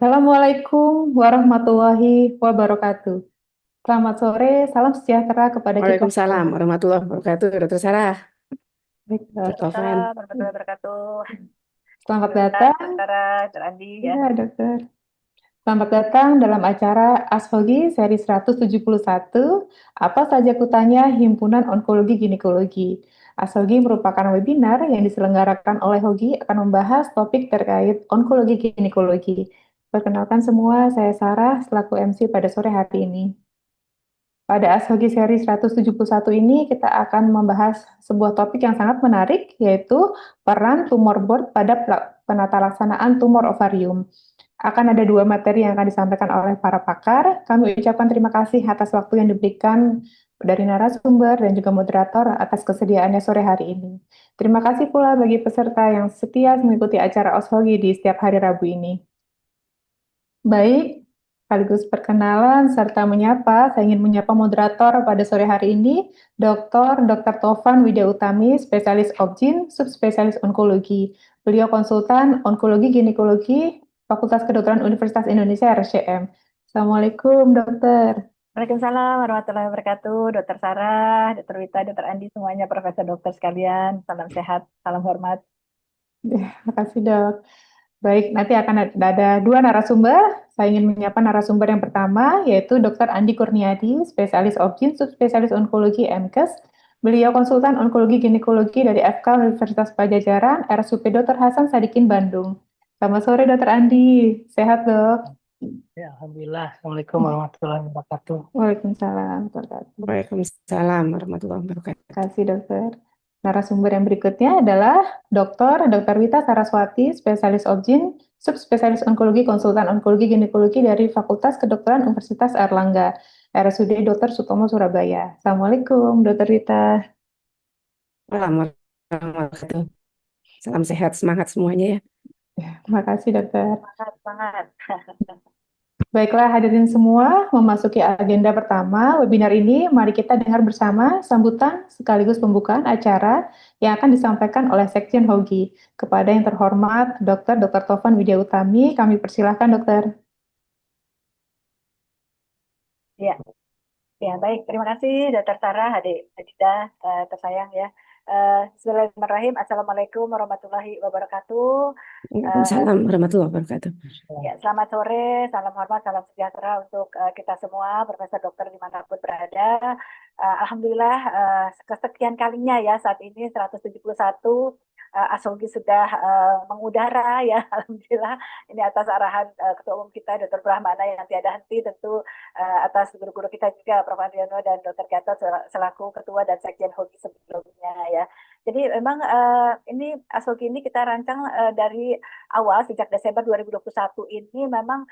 Assalamualaikum warahmatullahi wabarakatuh. Selamat sore, salam sejahtera kepada kita Waalaikumsalam semua. warahmatullahi wabarakatuh. Dokter Sarah, Baik, Dok. Dr. Tovan. Waalaikumsalam warahmatullahi wabarakatuh. Selamat Dokter, datang. Dokter Sarah, Dokter Andi ya. Ya, dokter. Selamat datang dalam acara Ashogi seri 171. Apa saja kutanya Himpunan Onkologi Ginekologi. Ashogi merupakan webinar yang diselenggarakan oleh Hogi akan membahas topik terkait onkologi ginekologi. Perkenalkan semua, saya Sarah selaku MC pada sore hari ini. Pada Ashogi seri 171 ini kita akan membahas sebuah topik yang sangat menarik, yaitu peran tumor board pada penata laksanaan tumor ovarium. Akan ada dua materi yang akan disampaikan oleh para pakar. Kami ucapkan terima kasih atas waktu yang diberikan dari narasumber dan juga moderator atas kesediaannya sore hari ini. Terima kasih pula bagi peserta yang setia mengikuti acara Ashogi di setiap hari Rabu ini. Baik, sekaligus perkenalan serta menyapa, saya ingin menyapa moderator pada sore hari ini, Dr. Tovan Widya Utami, spesialis Obgyn, subspesialis onkologi. Beliau konsultan onkologi ginekologi Fakultas Kedokteran Universitas Indonesia RSCM. Assalamualaikum, dokter. Waalaikumsalam warahmatullahi wabarakatuh. Dokter Sarah, Dokter Wita, Dokter Andi, semuanya profesor dokter sekalian. Salam sehat, salam hormat. Terima kasih, dok. Baik, nanti akan ada dua narasumber. Saya ingin menyapa narasumber yang pertama, yaitu Dr. Andi Kurniadi, spesialis Obgyn, subspesialis onkologi MKes. Beliau konsultan onkologi ginekologi dari FK Universitas Pajajaran, RSUP Dr. Hasan Sadikin, Bandung. Selamat sore, Dr. Andi. Sehat, dok? Ya, Alhamdulillah. Assalamualaikum warahmatullahi wabarakatuh. Waalaikumsalam. Terima Waalaikumsalam warahmatullahi wabarakatuh. kasih, dokter. Narasumber yang berikutnya adalah Dr. Wita Saraswati, spesialis Obgyn, subspesialis onkologi, konsultan onkologi ginekologi dari Fakultas Kedokteran Universitas Airlangga, RSUD Dr. Sutomo, Surabaya. Assalamualaikum, Dr. Wita. Warahmatullahi wabarakatuh. Salam sehat, semangat semuanya ya. Terima kasih, dokter. Semangat, semangat. Baiklah, hadirin semua, memasuki agenda pertama webinar ini, mari kita dengar bersama sambutan sekaligus pembukaan acara yang akan disampaikan oleh Sekjen Hogi. Kepada yang terhormat, Dr. Tovan Widya Utami, kami persilahkan, dokter. Ya, ya baik. Terima kasih Dokter Sarah, adik Adita, tersayang ya. Bismillahirrahmanirrahim. Assalamualaikum warahmatullahi wabarakatuh. Eh, Waalaikumsalam warahmatullahi wabarakatuh. Ya, selamat sore, salam hormat, salam sejahtera untuk kita semua, profesor dokter dimanapun berada. Alhamdulillah, kesekian kalinya ya saat ini 171 Ashogi sudah mengudara ya, Alhamdulillah. Ini atas arahan Ketua Umum kita, Dr. Brahmana yang tiada henti, tentu atas guru-guru kita juga, Prof. Andriano dan Dr. Gatot selaku Ketua dan Sekjen Hogi sebelumnya ya. Jadi memang ini Ashogi ini kita rancang dari awal sejak Desember 2021 ini memang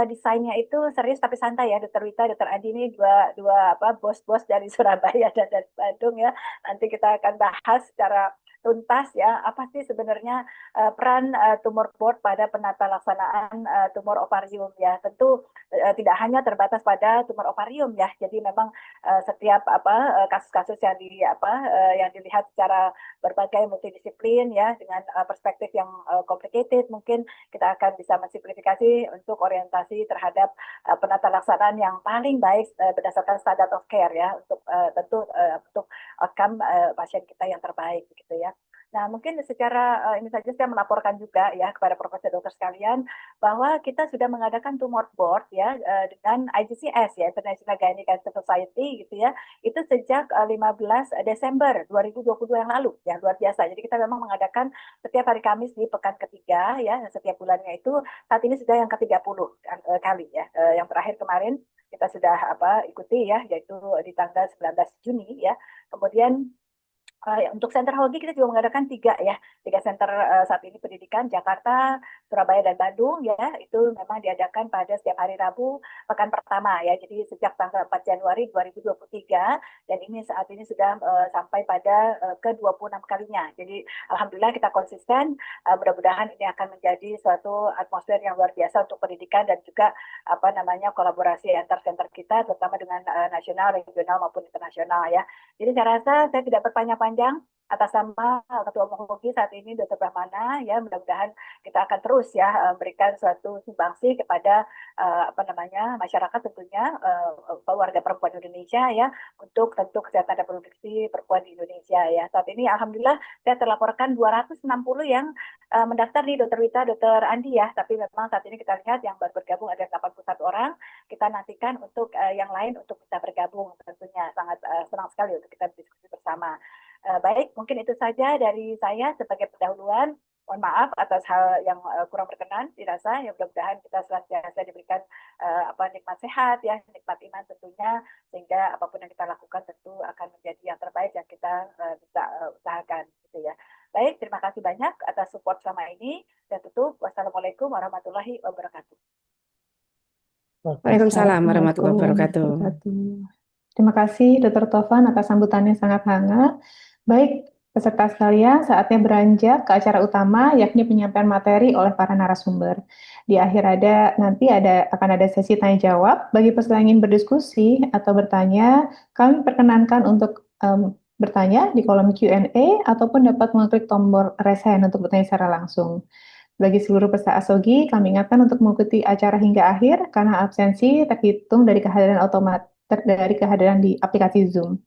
desainnya itu serius tapi santai ya, Dr. Wita, Dr. Adi ini dua dua apa bos-bos dari Surabaya dan dari Bandung ya. Nanti kita akan bahas secara tuntas ya apa sih sebenarnya peran tumor board pada penata laksanaan tumor ovarium ya. Tentu tidak hanya terbatas pada tumor ovarium ya. Jadi memang setiap kasus-kasus yang yang dilihat secara berbagai multidisiplin ya dengan perspektif yang complicated, mungkin kita akan bisa mensimplifikasi untuk orientasi terhadap penata laksanaan yang paling baik berdasarkan standard of care ya untuk tentu untuk outcome pasien kita yang terbaik begitu ya. Nah, mungkin secara ini saja saya melaporkan juga ya kepada profesor dokter sekalian bahwa kita sudah mengadakan tumor board ya dengan IGCS ya, International Gynecological Cancer Society gitu ya. Itu sejak 15 Desember 2022 yang lalu ya, luar biasa. Jadi kita memang mengadakan setiap hari Kamis di pekan ketiga ya, setiap bulannya itu saat ini sudah yang ke-30 kali ya. Yang terakhir kemarin kita sudah ikuti ya, yaitu di tanggal 19 Juni ya. Kemudian untuk center Hogi kita juga mengadakan tiga center saat ini pendidikan Jakarta, Surabaya dan Bandung ya itu memang diadakan pada setiap hari Rabu pekan pertama ya jadi sejak tanggal 4 Januari 2023 dan ini saat ini sudah sampai pada ke-26 kalinya jadi alhamdulillah kita konsisten mudah-mudahan ini akan menjadi suatu atmosfer yang luar biasa untuk pendidikan dan juga kolaborasi antar center kita terutama dengan nasional, regional maupun internasional ya. Jadi saya rasa saya tidak berpanjang-panjang, atas nama Ketua Onkologi saat ini Dr. Brahmana, ya mudah-mudahan kita akan terus ya memberikan suatu sumbangsi kepada masyarakat tentunya, warga perempuan Indonesia ya, untuk tentu kesehatan reproduksi perempuan di Indonesia ya. Saat ini alhamdulillah saya terlaporkan 260 yang mendaftar di Dr. Wita, Dr. Andi ya, tapi memang saat ini kita lihat yang baru bergabung ada 81 orang. Kita nantikan untuk yang lain untuk bisa bergabung, tentunya sangat senang sekali untuk kita berdiskusi bersama. Baik, mungkin itu saja dari saya sebagai pendahuluan. Mohon maaf atas hal yang kurang berkenan dirasa. Ya mudah-mudahan kita senantiasa diberikan nikmat sehat ya, nikmat iman tentunya, sehingga apapun yang kita lakukan tentu akan menjadi yang terbaik yang kita bisa usahakan gitu ya. Baik, terima kasih banyak atas support selama ini. Dan tutup, wassalamualaikum warahmatullahi wabarakatuh. Waalaikumsalam warahmatullahi wabarakatuh. Terima kasih Dr. Tovan atas sambutannya sangat hangat. Baik, peserta sekalian, saatnya beranjak ke acara utama, yakni penyampaian materi oleh para narasumber. Di akhir akan ada sesi tanya jawab. Bagi peserta yang ingin berdiskusi atau bertanya, kami perkenankan untuk bertanya di kolom Q&A ataupun dapat mengklik tombol raise hand untuk bertanya secara langsung. Bagi seluruh peserta ASOGI, kami ingatkan untuk mengikuti acara hingga akhir karena absensi terhitung dari kehadiran di aplikasi Zoom.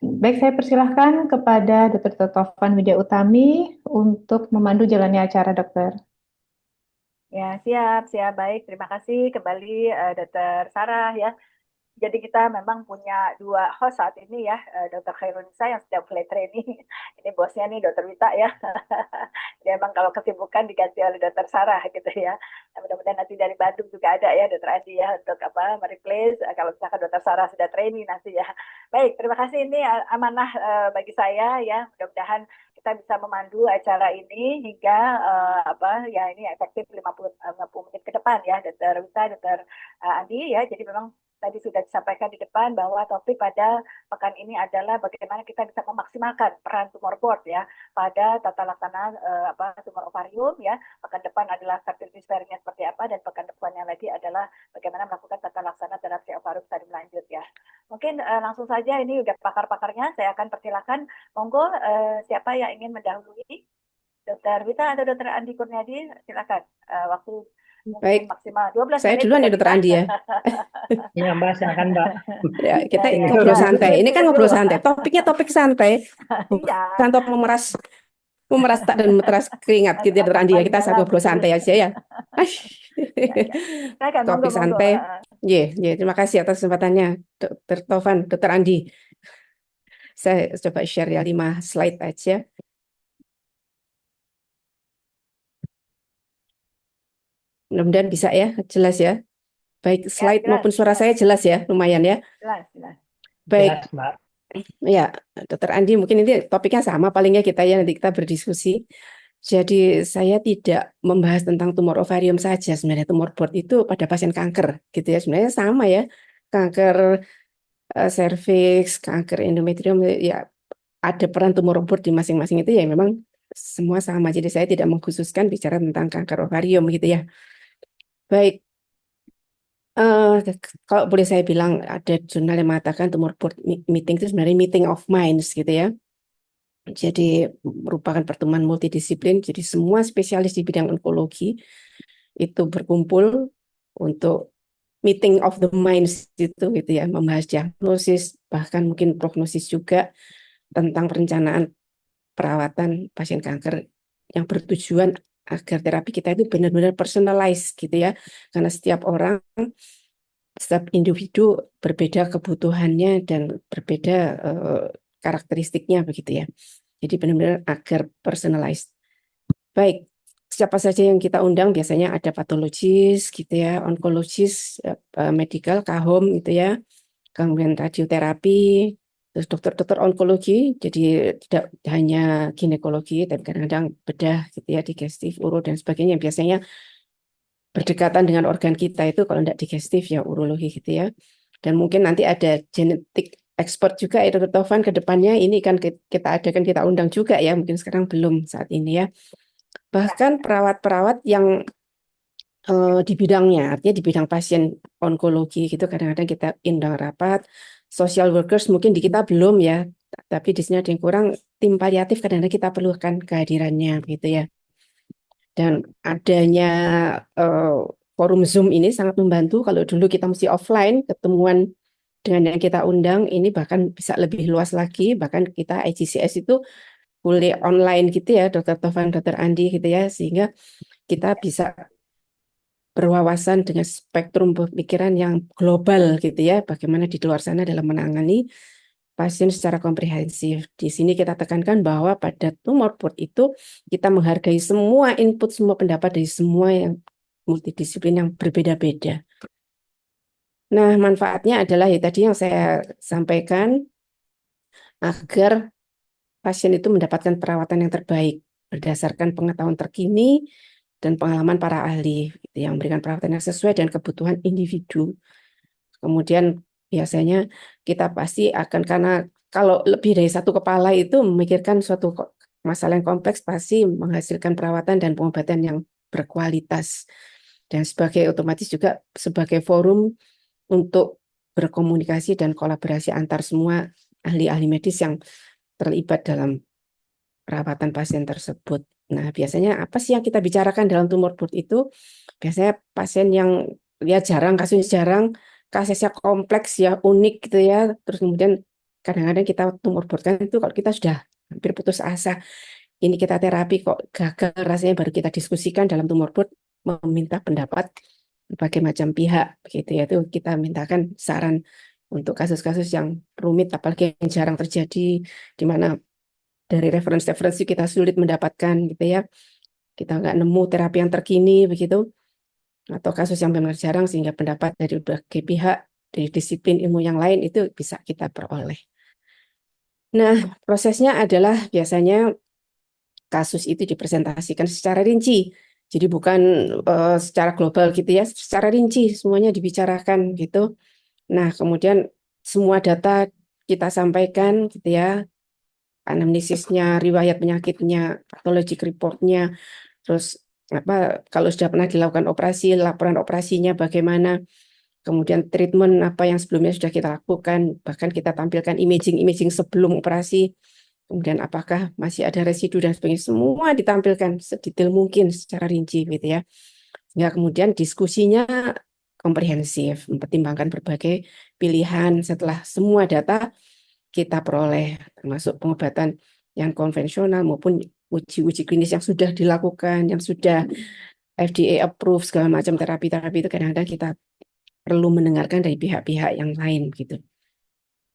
Baik, saya persilahkan kepada Dr. Tovan Widya Utami untuk memandu jalannya acara, Dokter. Ya, siap. Baik, terima kasih kembali Dr. Sarah ya. Jadi kita memang punya 2 host saat ini ya, Dr. Khairunisa yang sedang play training. Ini bosnya nih Dr. Wita ya. Dia memang kalau kesibukan diganti oleh Dr. Sarah gitu ya. Nah, mudah-mudahan nanti dari Bandung juga ada ya Dr. Andi ya untuk mereplace kalau misalkan Dr. Sarah sudah training nanti ya. Baik, terima kasih, ini amanah bagi saya ya. Mudah-mudahan kita bisa memandu acara ini hingga ini efektif 50 menit ke depan ya, Dr. Wita, Dr. Andi ya. Jadi memang tadi sudah disampaikan di depan bahwa topik pada pekan ini adalah bagaimana kita bisa memaksimalkan peran tumor board ya pada tata laksana tumor ovarium ya. Pekan depan adalah fertility sparingnya seperti apa, dan pekan depannya lagi adalah bagaimana melakukan tata laksana terapi ovarium stadium lanjut ya. Mungkin langsung saja, ini udah pakar-pakarnya, saya akan persilakan. Monggo siapa yang ingin mendahului? Dr. Wita atau Dr. Andi Kurniadi, silakan. Waktu Baik, maksimal 12 saya menit. duluan ya Dr. Andi ya. Ya Mbak, silakan Mbak. Ya, kita Ya, ngobrol ya. santai. Ini kan ngobrol santai. Topiknya topik santai. Iya. Bukan top memeras tak dan memeras keringat gitu ya Dr. Andi ya. Kita ngobrol santai aja ya. Topik santai. Terima kasih atas kesempatannya Dr. Tovan, Dr. Andi. Saya coba share ya 5 slide aja. Mudah-mudahan bisa ya, jelas ya. Baik slide maupun suara saya jelas ya, lumayan ya. Jelas. Baik. Jelas, Mbak. Ya, Dr. Andi, mungkin ini topiknya sama palingnya kita ya, nanti kita berdiskusi. Jadi saya tidak membahas tentang tumor ovarium saja, sebenarnya tumor board itu pada pasien kanker gitu ya, sebenarnya sama ya. Kanker serviks, kanker endometrium ya, ada peran tumor board di masing-masing itu ya, memang semua sama. Jadi saya tidak mengkhususkan bicara tentang kanker ovarium gitu ya. Baik. Kalau boleh saya bilang, ada jurnal yang mengatakan tumor board meeting itu sebenarnya meeting of minds gitu ya. Jadi merupakan pertemuan multidisiplin, jadi semua spesialis di bidang onkologi itu berkumpul untuk meeting of the minds gitu ya, membahas diagnosis, bahkan mungkin prognosis juga tentang perencanaan perawatan pasien kanker yang bertujuan agar terapi kita itu benar-benar personalized gitu ya, karena setiap individu berbeda kebutuhannya dan berbeda karakteristiknya begitu ya. Jadi benar-benar agar personalized. Baik, siapa saja yang kita undang, biasanya ada patologis gitu ya, onkologis, medical, kahom gitu ya, kemudian radioterapi, terus dokter-dokter onkologi, jadi tidak hanya ginekologi, tapi kadang-kadang bedah gitu ya, digestif, uro dan sebagainya. Biasanya berdekatan dengan organ kita itu, kalau tidak digestif ya urologi gitu ya. Dan mungkin nanti ada genetik expert juga ya Dr. Tovan ke depannya, ini kan kita undang juga ya, mungkin sekarang belum saat ini ya. Bahkan perawat-perawat yang di bidangnya, artinya di bidang pasien onkologi gitu, kadang-kadang kita undang rapat. Social workers mungkin di kita belum ya, Tapi di sini ada yang kurang, tim paliatif kadang-kadang kita perlukan kehadirannya gitu ya. Dan adanya eh, forum Zoom ini sangat membantu. Kalau dulu kita mesti offline, ketemuan dengan yang kita undang, ini bahkan bisa lebih luas lagi. Bahkan kita IGCS itu fully online gitu ya, Dokter Tovan, Dokter Andi gitu ya, sehingga kita bisa berwawasan dengan spektrum pemikiran yang global gitu ya, bagaimana di luar sana dalam menangani pasien secara komprehensif. Di sini kita tekankan bahwa pada tumor board itu kita menghargai semua input, semua pendapat dari semua yang multidisiplin yang berbeda-beda. Nah, manfaatnya adalah ya tadi yang saya sampaikan, agar pasien itu mendapatkan perawatan yang terbaik berdasarkan pengetahuan terkini dan pengalaman para ahli gitu, yang memberikan perawatan yang sesuai dengan kebutuhan individu. Kemudian biasanya kita pasti akan, karena kalau lebih dari satu kepala itu memikirkan suatu masalah yang kompleks, pasti menghasilkan perawatan dan pengobatan yang berkualitas. Dan sebagai otomatis juga sebagai forum untuk berkomunikasi dan kolaborasi antar semua ahli-ahli medis yang terlibat dalam perawatan pasien tersebut. Nah, biasanya apa sih yang kita bicarakan dalam tumor board itu? Biasanya pasien yang ya jarang, kasusnya kompleks ya, unik gitu ya. Terus kemudian kadang-kadang kita tumor board kan itu kalau kita sudah hampir putus asa, ini kita terapi kok gagal rasanya, baru kita diskusikan dalam tumor board, meminta pendapat berbagai macam pihak gitu ya. Itu kita mintakan saran untuk kasus-kasus yang rumit, apalagi yang jarang terjadi, di mana dari referensi-referensi kita sulit mendapatkan gitu ya. Kita nggak nemu terapi yang terkini begitu, atau kasus yang benar jarang, sehingga pendapat dari berbagai pihak, dari disiplin ilmu yang lain itu bisa kita peroleh. Nah, prosesnya adalah biasanya kasus itu dipresentasikan secara rinci. Jadi bukan secara global gitu ya, secara rinci semuanya dibicarakan gitu. Nah, kemudian semua data kita sampaikan gitu ya, anamnesisnya, riwayat penyakitnya, patologic reportnya, terus apa kalau sudah pernah dilakukan operasi, laporan operasinya bagaimana, kemudian treatment apa yang sebelumnya sudah kita lakukan, bahkan kita tampilkan imaging-imaging sebelum operasi, kemudian apakah masih ada residu dan sebagainya, semua ditampilkan sedetail mungkin secara rinci gitu ya. Sehingga kemudian diskusinya komprehensif, mempertimbangkan berbagai pilihan setelah semua data kita peroleh, termasuk pengobatan yang konvensional maupun uji-uji klinis yang sudah dilakukan, yang sudah FDA approve, segala macam terapi-terapi itu kadang-kadang kita perlu mendengarkan dari pihak-pihak yang lain gitu.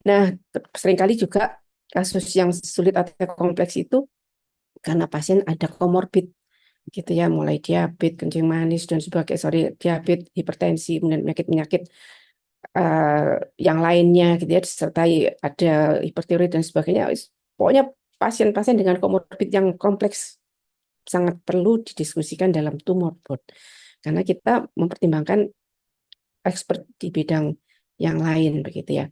Nah, seringkali juga kasus yang sulit atau kompleks itu karena pasien ada komorbid gitu ya, mulai diabetes, kencing manis dan sebagainya, diabetes, hipertensi, kemudian penyakit-penyakit yang lainnya gitu ya, disertai ada hipertiroid dan sebagainya. Pokoknya pasien-pasien dengan komorbid yang kompleks sangat perlu didiskusikan dalam tumor board, karena kita mempertimbangkan expert di bidang yang lain begitu ya.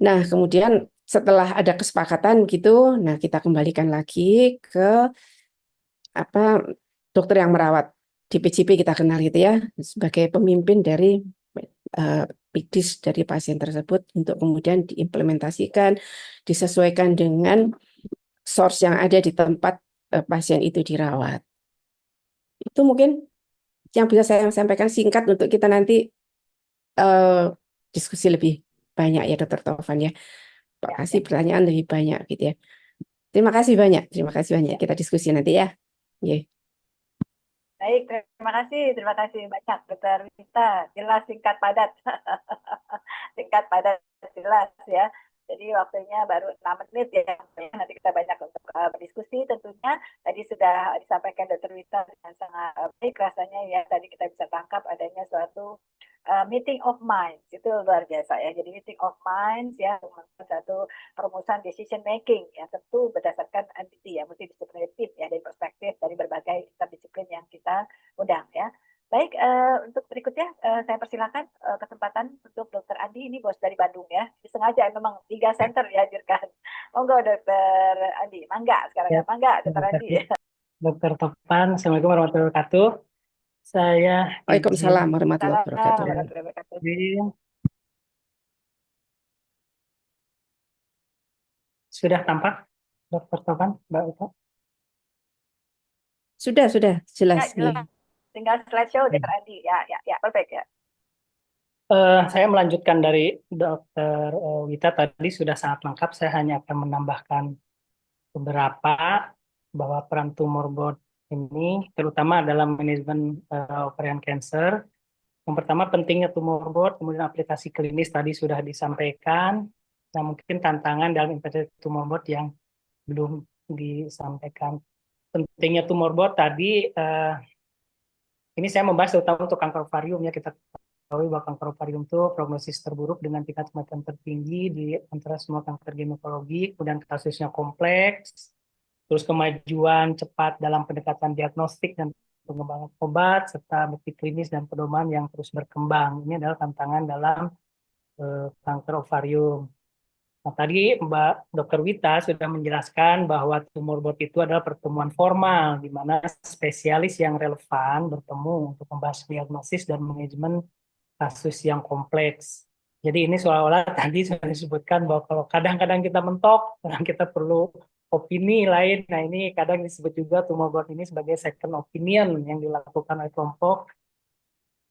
Nah, kemudian setelah ada kesepakatan gitu, nah kita kembalikan lagi ke apa, dokter yang merawat, DPJP kita kenal gitu ya, sebagai pemimpin dari PIDIS dari pasien tersebut, untuk kemudian diimplementasikan, disesuaikan dengan source yang ada di tempat pasien itu dirawat. Itu mungkin yang bisa saya sampaikan singkat untuk kita nanti eh, diskusi lebih banyak ya, Dokter Tovan ya. Pasti pertanyaan lebih banyak gitu ya. Terima kasih banyak, kita diskusi nanti ya. Yeah. Baik, terima kasih banyak Dokter Wita. Jelas, singkat, padat. Singkat, padat, jelas ya. Jadi waktunya baru 6 menit ya. Nanti kita banyak untuk berdiskusi tentunya. Tadi sudah disampaikan Dokter Wita dengan sangat baik rasanya ya. Tadi kita bisa tangkap adanya suatu meeting of minds, itu luar biasa ya. Jadi meeting of minds ya, satu perumusan decision making ya, tentu berdasarkan entity ya, multidisciplinary team ya, dari perspektif dari berbagai interdisiplin yang kita undang ya. Baik, untuk berikutnya saya persilakan kesempatan untuk Dokter Andi, ini bos dari Bandung ya. Disengaja memang 3 center dihadirkan. Monggo Dokter Andi, mangga sekarang ya, mangga Dokter Andi. Dokter Topan, Assalamualaikum warahmatullahi wabarakatuh. Saya Waalaikumsalam warahmatullahi wabarakatuh. izin Sudah tampak, Dokter Tovan, Mbak Ita? Sudah Ya, jelas jelas. nih. Tinggal slideshow, Dr. Andi. Ya, perfect ya. Saya melanjutkan dari Dokter Wita tadi sudah sangat lengkap. Saya hanya akan menambahkan beberapa bahwa peran tumor board ini terutama dalam manajemen ovarian cancer. Yang pertama pentingnya tumor board, kemudian aplikasi klinis tadi sudah disampaikan. Nah, mungkin tantangan dalam implementasi tumor board yang belum disampaikan. Pentingnya tumor board tadi, ini saya membahas terutama untuk kanker ovarium ya. Kita tahu bahwa kanker ovarium itu prognosis terburuk dengan tingkat kematian tertinggi di antara semua kanker ginekologi, kemudian kasusnya kompleks, terus kemajuan cepat dalam pendekatan diagnostik dan pengembangan obat, serta bukti klinis dan pedoman yang terus berkembang. Ini adalah tantangan dalam kanker ovarium. Nah, tadi Mbak Dr. Wita sudah menjelaskan bahwa tumor board itu adalah pertemuan formal, di mana spesialis yang relevan bertemu untuk membahas diagnosis dan manajemen kasus yang kompleks. Jadi ini seolah-olah tadi sudah disebutkan bahwa kalau kadang-kadang kita mentok, kadang kita perlu opini lain. Nah ini kadang disebut juga tumor board ini sebagai second opinion yang dilakukan oleh kelompok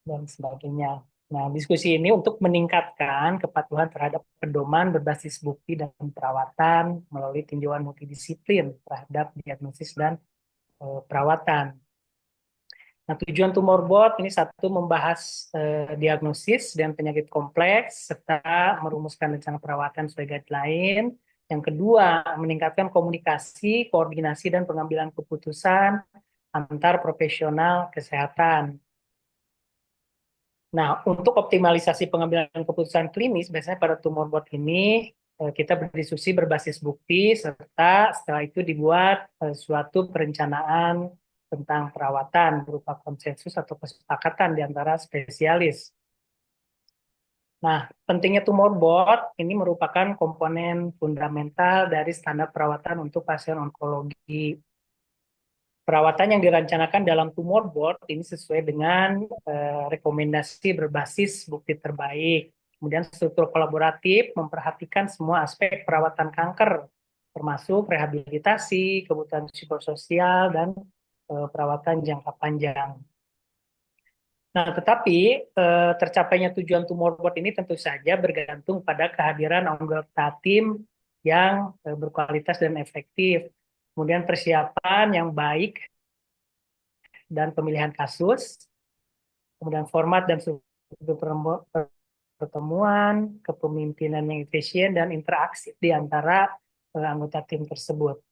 dan sebagainya. Nah, diskusi ini untuk meningkatkan kepatuhan terhadap pedoman berbasis bukti dan perawatan melalui tinjauan multidisiplin terhadap diagnosis dan perawatan. Nah, tujuan tumor board ini satu membahas diagnosis dan penyakit kompleks serta merumuskan rencana perawatan sesuai guideline. Yang kedua, meningkatkan komunikasi, koordinasi dan pengambilan keputusan antar profesional kesehatan. Nah, untuk optimalisasi pengambilan keputusan klinis, biasanya pada tumor board ini kita berdiskusi berbasis bukti, serta setelah itu dibuat suatu perencanaan tentang perawatan berupa konsensus atau kesepakatan di antara spesialis. Nah, pentingnya tumor board ini merupakan komponen fundamental dari standar perawatan untuk pasien onkologi. Perawatan yang dirancangkan dalam tumor board ini sesuai dengan rekomendasi berbasis bukti terbaik. Kemudian struktur kolaboratif memperhatikan semua aspek perawatan kanker, termasuk rehabilitasi, kebutuhan psikososial, dan perawatan jangka panjang. Nah, tetapi tercapainya tujuan tumor board ini tentu saja bergantung pada kehadiran anggota tim yang berkualitas dan efektif. Kemudian persiapan yang baik dan pemilihan kasus, kemudian format dan struktur pertemuan, kepemimpinan yang efisien, dan interaksi di antara anggota tim tersebut.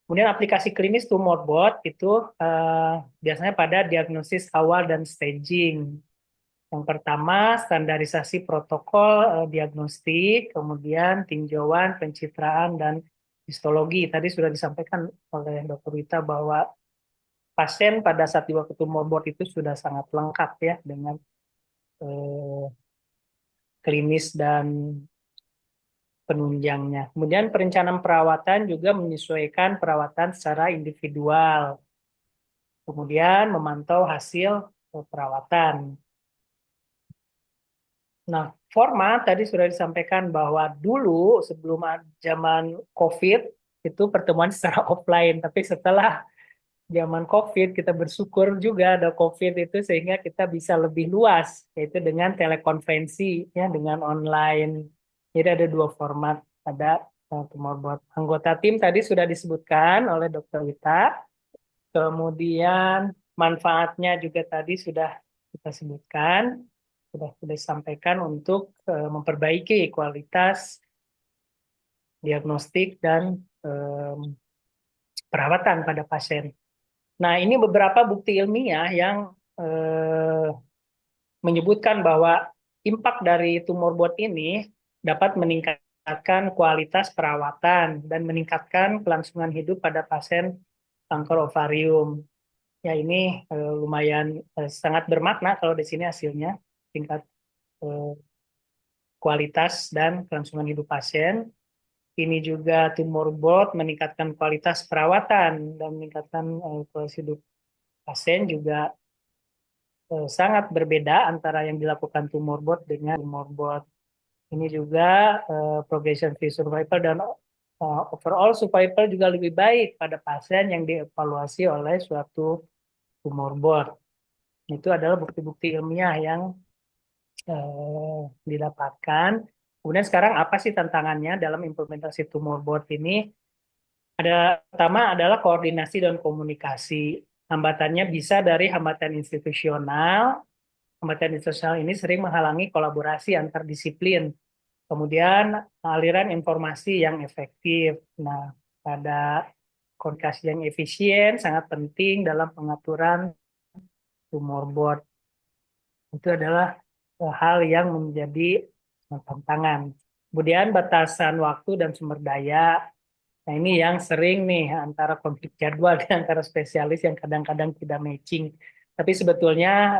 Kemudian aplikasi klinis tumor board itu biasanya pada diagnosis awal dan staging. Yang pertama, standarisasi protokol diagnostik, kemudian tinjauan, pencitraan, dan histologi. Tadi sudah disampaikan oleh Dr. Wita bahwa pasien pada saat dibawa ke tumor board itu sudah sangat lengkap ya dengan klinis dan penunjangnya. Kemudian perencanaan perawatan juga menyesuaikan perawatan secara individual. Kemudian memantau hasil perawatan. Nah, format tadi sudah disampaikan bahwa dulu sebelum zaman COVID itu pertemuan secara offline, tapi setelah zaman COVID kita bersyukur juga ada COVID itu sehingga kita bisa lebih luas, yaitu dengan telekonferensi ya, dengan online. Jadi ada dua format, ada tumor board. Anggota tim tadi sudah disebutkan oleh Dr. Wita, kemudian manfaatnya juga tadi sudah kita sebutkan, sudah disampaikan untuk memperbaiki kualitas diagnostik dan perawatan pada pasien. Nah, ini beberapa bukti ilmiah yang menyebutkan bahwa impact dari tumor board ini dapat meningkatkan kualitas perawatan dan meningkatkan kelangsungan hidup pada pasien kanker ovarium. Ya, ini lumayan sangat bermakna kalau di sini hasilnya tingkat kualitas dan kelangsungan hidup pasien. Ini juga tumor board meningkatkan kualitas perawatan dan meningkatkan kualitas hidup pasien juga sangat berbeda antara yang dilakukan tumor board dengan tumor board. Ini juga progression free survival dan overall survival juga lebih baik pada pasien yang dievaluasi oleh suatu tumor board. Itu adalah bukti-bukti ilmiah yang didapatkan. Kemudian sekarang apa sih tantangannya dalam implementasi tumor board ini? Pertama adalah koordinasi dan komunikasi. Hambatannya bisa dari hambatan institusional. Hambatan institusional ini sering menghalangi kolaborasi antar disiplin. Kemudian aliran informasi yang efektif. Nah, pada komunikasi yang efisien sangat penting dalam pengaturan tumor board. Itu adalah hal yang menjadi tantangan. Kemudian batasan waktu dan sumber daya. Nah, ini yang sering nih antara konflik jadwal di antara spesialis yang kadang-kadang tidak matching. Tapi sebetulnya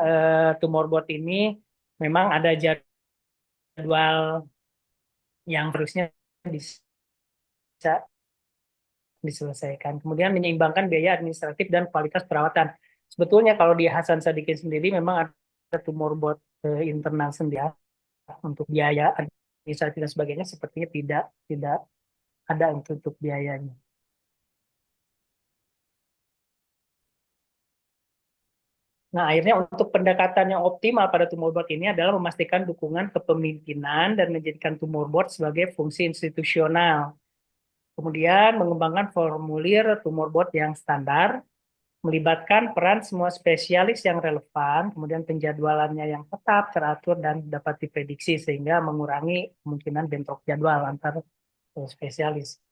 tumor board ini memang ada jadwal yang harusnya bisa diselesaikan. Kemudian menyeimbangkan biaya administratif dan kualitas perawatan. Sebetulnya kalau di Hasan Sadikin sendiri memang ada tumor board internal sendiri untuk biaya administratif dan sebagainya sepertinya tidak ada untuk biayanya. Nah, akhirnya untuk pendekatan yang optimal pada tumor board ini adalah memastikan dukungan kepemimpinan dan menjadikan tumor board sebagai fungsi institusional. Kemudian mengembangkan formulir tumor board yang standar, melibatkan peran semua spesialis yang relevan, kemudian penjadwalannya yang tetap, teratur, dan dapat diprediksi sehingga mengurangi kemungkinan bentrok jadwal antar spesialis.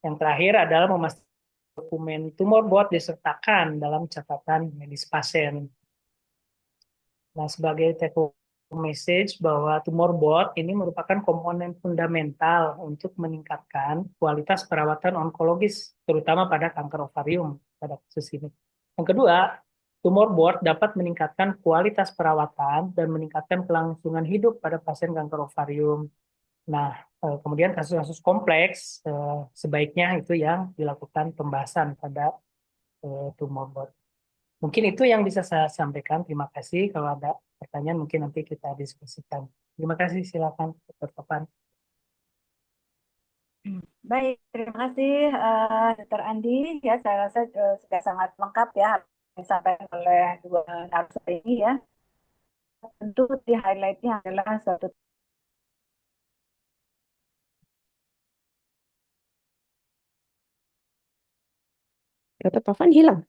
Yang terakhir adalah memastikan dokumen tumor board disertakan dalam catatan medis pasien. Nah, sebagai take home message bahwa tumor board ini merupakan komponen fundamental untuk meningkatkan kualitas perawatan onkologis, terutama pada kanker ovarium pada kasus ini. Yang kedua, tumor board dapat meningkatkan kualitas perawatan dan meningkatkan kelangsungan hidup pada pasien kanker ovarium. Nah, kemudian kasus-kasus kompleks sebaiknya itu yang dilakukan pembahasan pada tumor board. Mungkin itu yang bisa saya sampaikan. Terima kasih. Kalau ada pertanyaan mungkin nanti kita diskusikan. Terima kasih. Silakan, Dr. Topan. Baik, terima kasih Dr. Andi. Ya, saya rasa sudah sangat lengkap ya yang disampaikan oleh dua narasumber ini ya. Tentu di highlight-nya adalah suatu Dr. Tovan hilang.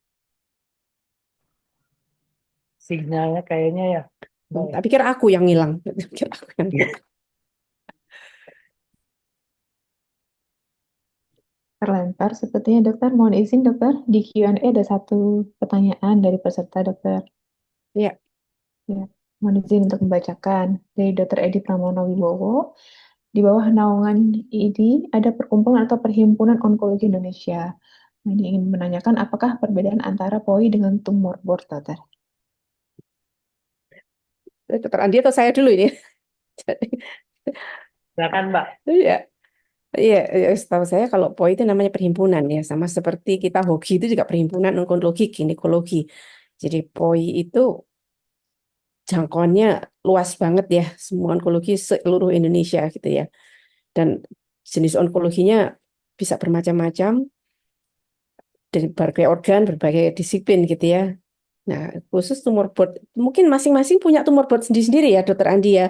Sinyalnya kayaknya ya. Baik. Tak pikir aku yang hilang. Pikir aku yang hilang. Terlempar sepertinya dokter. Mohon izin dokter, di Q&A ada satu pertanyaan dari peserta dokter. Ya. Ya, mohon izin untuk membacakan dari Dr. Edi Pramono Wibowo. Di bawah naungan ID ada perkumpulan atau perhimpunan onkologi Indonesia. Nah, ini ingin menanyakan apakah perbedaan antara POI dengan tumor board, dokter? Dr. Andi atau saya dulu ini? Silakan, Mbak. Iya. Iya, setahu saya kalau POI itu namanya perhimpunan ya, sama seperti kita HOGI itu juga perhimpunan onkologi ginekologi. Jadi POI itu jangkauannya luas banget ya, semua onkologi seluruh Indonesia gitu ya. Dan jenis onkologinya bisa bermacam-macam dari berbagai organ, berbagai disiplin gitu ya. Nah, khusus tumor board, mungkin masing-masing punya tumor board sendiri-sendiri ya, Dokter Andi ya.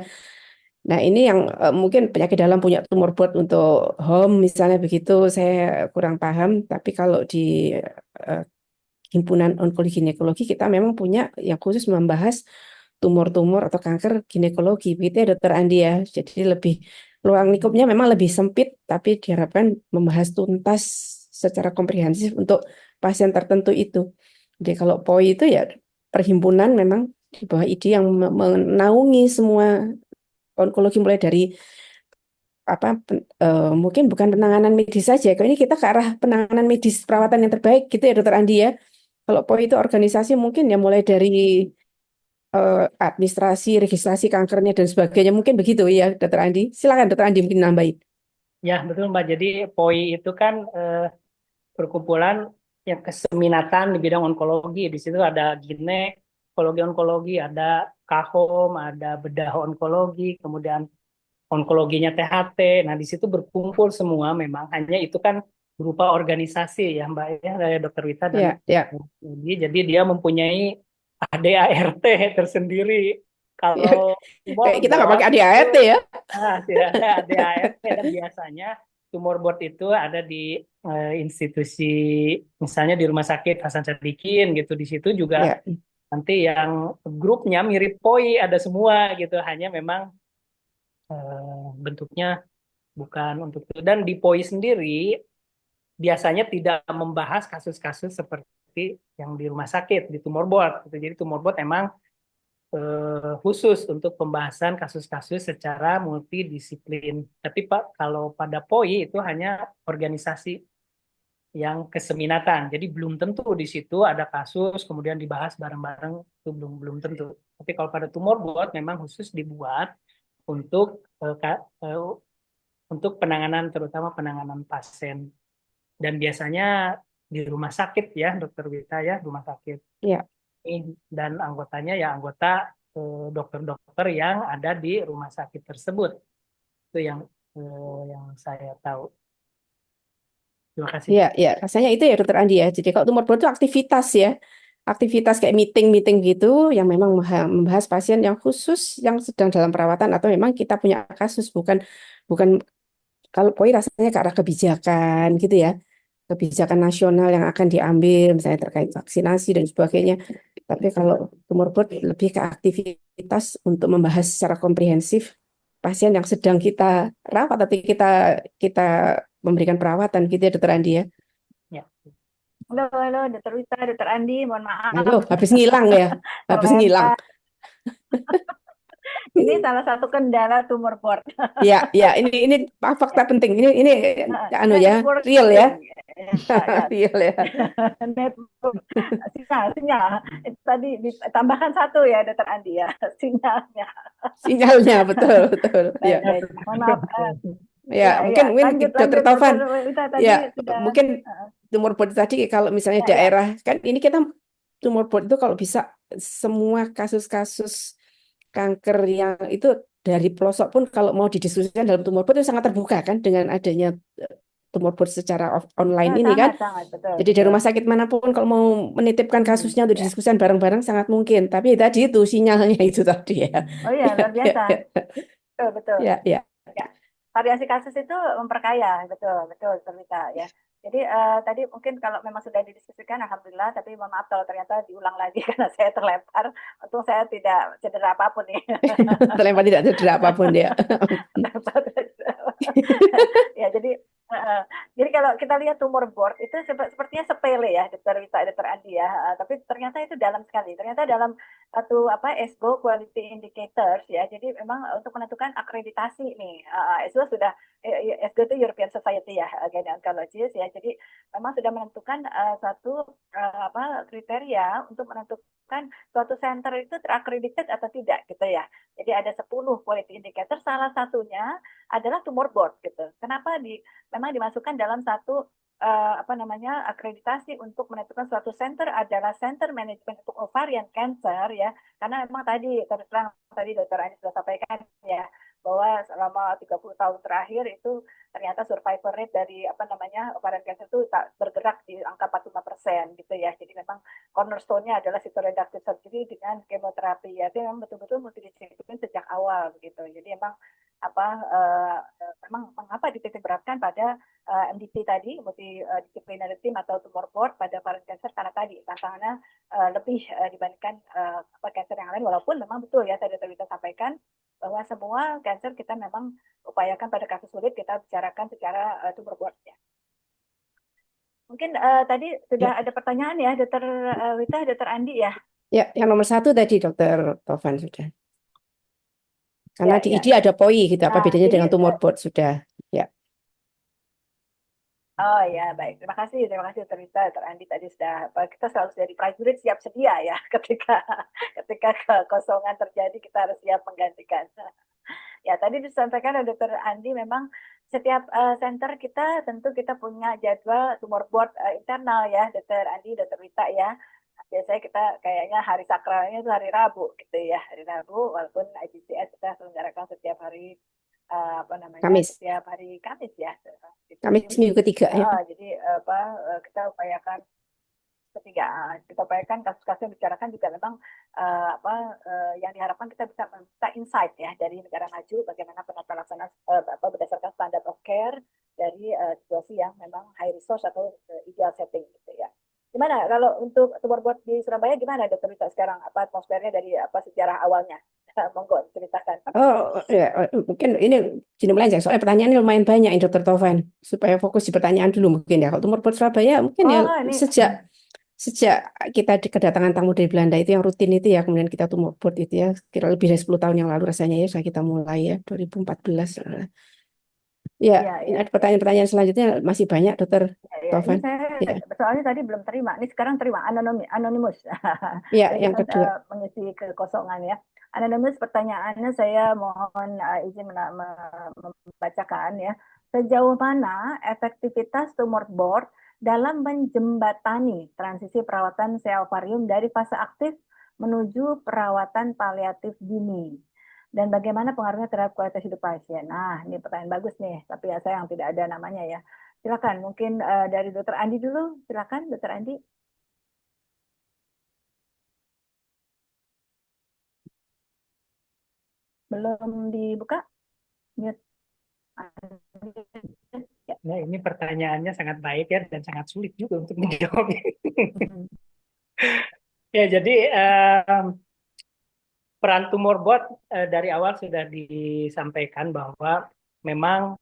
Nah, ini yang mungkin penyakit dalam punya tumor board untuk home misalnya begitu, saya kurang paham. Tapi kalau di Himpunan Onkologi Ginekologi kita memang punya yang khusus membahas tumor-tumor atau kanker ginekologi, begitu ya Dokter Andi ya. Jadi lebih ruang lingkupnya memang lebih sempit, tapi diharapkan membahas tuntas secara komprehensif untuk pasien tertentu itu. Jadi kalau POI itu ya perhimpunan memang di bawah ID yang menaungi semua onkologi mulai dari mungkin bukan penanganan medis saja. Kalau ini kita ke arah penanganan medis perawatan yang terbaik gitu ya Dokter Andi ya. Kalau POI itu organisasi mungkin ya mulai dari administrasi, registrasi kankernya dan sebagainya mungkin begitu ya Dokter Andi. Silakan Dokter Andi mungkin nambahin. Ya, betul Mbak. Jadi POI itu kan perkumpulan yang keseminatan di bidang onkologi. Di situ ada ginekologi onkologi, ada kahom, ada bedah onkologi, kemudian onkologinya THT. Nah, di situ berkumpul semua memang, hanya itu kan berupa organisasi ya Mbak ya, dari Dokter Wita dan Ya, ya, jadi dia mempunyai ADART tersendiri. ya. Kalau tumor Kayak kita nggak board pakai itu ADART ya. tidak ada ADART, dan biasanya tumor board itu ada di institusi, misalnya di Rumah Sakit Hasan Sadikin gitu. Di situ juga Ya, nanti yang grupnya mirip POI ada semua gitu, hanya memang bentuknya bukan untuk itu. Dan di POI sendiri biasanya tidak membahas kasus-kasus seperti yang di rumah sakit, di tumor board gitu. Jadi tumor board emang khusus untuk pembahasan kasus-kasus secara multidisiplin. Tapi Pak, kalau pada POI itu hanya organisasi yang keseminatan. Jadi belum tentu di situ ada kasus kemudian dibahas bareng-bareng, itu belum belum tentu. Tapi kalau pada tumor board memang khusus dibuat untuk untuk penanganan, terutama penanganan pasien, dan biasanya di rumah sakit ya Dokter Wita ya, rumah sakit ya. ini, dan anggotanya ya anggota dokter-dokter yang ada di rumah sakit tersebut. Itu yang saya tahu. Terima kasih. Ya, ya, rasanya itu ya Dokter Andi ya. Jadi kalau tumor board itu aktivitas ya, aktivitas kayak meeting-meeting gitu yang memang membahas pasien yang khusus yang sedang dalam perawatan atau memang kita punya kasus, bukan bukan kalau POI rasanya ke arah kebijakan gitu ya, kebijakan nasional yang akan diambil misalnya terkait vaksinasi dan sebagainya. Tapi kalau tumor board lebih ke aktivitas untuk membahas secara komprehensif pasien yang sedang kita rawat atau kita kita memberikan perawatan gitu ya Dokter Andi ya. Ya. Halo, Dokter Wita, Dokter Andi, mohon maaf. Halo, habis ngilang ya, habis ngilang. Terlempar. Ini salah satu kendala tumor board. Ya, ya, ini fakta penting. Ini anu ya, real Networking. ya, Ya, real ya. network. Sinyal. Itu tadi ditambahkan satu ya, Dokter Andi ya, sinyalnya. Sinyalnya betul, betul. Ya, Baik. Mohon maaf. ya, mungkin Lanjut, Dokter Dokter Taufan. Wita tadi Ya, sudah. mungkin tumor board tadi kalau misalnya Ya. daerah kan ini kita tumor board itu kalau bisa semua kasus-kasus kanker yang itu dari pelosok pun kalau mau didiskusikan dalam tumor board itu sangat terbuka kan dengan adanya tumor board secara online ini kan. Sangat, betul. Jadi dari rumah sakit manapun kalau mau menitipkan kasusnya untuk didiskusikan bareng-bareng sangat mungkin. Tapi tadi itu sinyalnya itu tadi ya. Oh iya, luar biasa. Betul. Ya, ya. Ya, variasi kasus itu memperkaya, betul, Termita ya. Jadi tadi mungkin kalau memang sudah didiskusikan, alhamdulillah. Tapi mohon maaf kalau ternyata diulang lagi karena saya terlempar. Untung saya tidak cedera apapun nih. Terlempar tidak cedera apapun dia. Ya, jadi kalau kita lihat tumor board itu sepertinya sepele ya, Dokter Wita, Dokter Andi ya. Tapi ternyata itu dalam sekali. Ternyata dalam satu ESGO Quality Indicators ya. Jadi memang untuk menentukan akreditasi nih, ESGO sudah ESGO itu European Society ya, Gynecologist ya. Jadi memang sudah menentukan satu kriteria untuk menentukan suatu center itu terakredited atau tidak gitu ya. Jadi ada 10 quality indicator, salah satunya adalah tumor board gitu. Kenapa memang dimasukkan dalam satu akreditasi untuk menentukan suatu center adalah center management untuk ovarian cancer ya, karena memang tadi terus terang tadi Dokter Anies sudah sampaikan ya bahwa selama 30 tahun terakhir itu ternyata survival rate dari ovarian cancer itu tak bergerak di angka 45% gitu ya. Jadi memang cornerstone-nya adalah cytoreductive surgery dengan kemoterapi ya. Itu memang betul-betul multidisiplin sejak awal begitu. Jadi memang memang mengapa dititik beratkan pada MDT tadi, multidisciplinary team atau tumor board pada ovarian cancer, karena tadi tantangannya lebih dibandingkan cancer yang lain, walaupun memang betul ya tadi kita sampaikan bahwa semua cancer kita memang upayakan pada kasus sulit kita bicarakan secara tumor board ya. Mungkin tadi sudah ada pertanyaan ya, Dokter Wita, Dokter Andi ya. Ya, yang nomor 1 tadi Dokter Taufan sudah. Karena di ID ada POI gitu, apa bedanya dengan tumor board sudah. Ya. Oh ya, baik. Terima kasih Dokter Wita, Dokter Andi tadi sudah. Kita selalu jadi prajurit siap sedia ya, ketika kekosongan terjadi kita harus siap menggantikan. Ya, tadi disampaikan oleh Dokter Andi, memang setiap center kita tentu kita punya jadwal tumor board internal ya, Dokter Andi, Dokter Wita ya. Biasanya kita kayaknya hari sakralnya itu hari Rabu gitu ya, hari Rabu, walaupun IPCS kita selenggarakan setiap hari apa namanya Kamis, setiap hari Kamis ya. Gitu. Kamis minggu ketiga ya. Jadi kita upayakan kita upayakan kasus-kasus yang dibicarakan juga memang yang diharapkan kita bisa minta insight ya dari negara maju bagaimana penata laksana berdasarkan standard of care dari situasi yang memang high resource atau ideal setting gitu ya. Gimana kalau untuk tumor board di Surabaya gimana Dokter Rita sekarang apa atmosfernya dari sejarah awalnya? Monggo ceritakan. Oh ya, mungkin ini gini melenceng. Soalnya pertanyaannya lumayan banyak, ini Dokter Tovan. Supaya fokus di pertanyaan dulu mungkin ya. Kalau tumor board Surabaya mungkin ya Ini sejak kita kedatangan tamu dari Belanda itu yang rutin itu ya, kemudian kita tumor board itu ya, kira lebih dari 10 tahun yang lalu rasanya ya, sudah kita mulai ya, 2014. Ya, ini ya. ada pertanyaan-pertanyaan selanjutnya masih banyak, Dokter Ini Tovan. saya Ya, soalnya tadi belum terima. Ini sekarang terima anonimus. ya, Jadi yang kita kedua. mengisi kekosongan ya. Anonimus pertanyaannya saya mohon izin membacakan ya. Sejauh mana efektivitas tumor board dalam menjembatani transisi perawatan sel ovarium dari fase aktif menuju perawatan paliatif dini? Dan bagaimana pengaruhnya terhadap kualitas hidup pasien? Nah, ini pertanyaan bagus nih, tapi ya saya yang tidak ada namanya ya. Silakan, mungkin dari Dokter Andi dulu. Silakan, Dokter Andi. Belum dibuka? Mute. Ya. Nah, ini pertanyaannya sangat baik ya dan sangat sulit juga untuk dijawab. Ya, jadi peran tumor board dari awal sudah disampaikan bahwa memang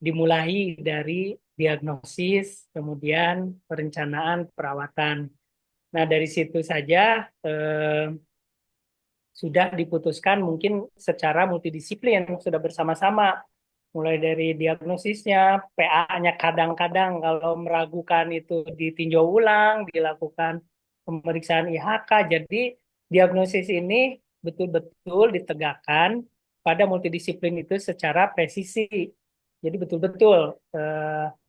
dimulai dari diagnosis, kemudian perencanaan perawatan. Nah, dari situ saja sudah diputuskan mungkin secara multidisiplin, sudah bersama-sama. Mulai dari diagnosisnya, PA-nya kadang-kadang kalau meragukan itu ditinjau ulang, dilakukan pemeriksaan IHK. Jadi diagnosis ini betul-betul ditegakkan pada multidisiplin itu secara presisi. Jadi betul-betul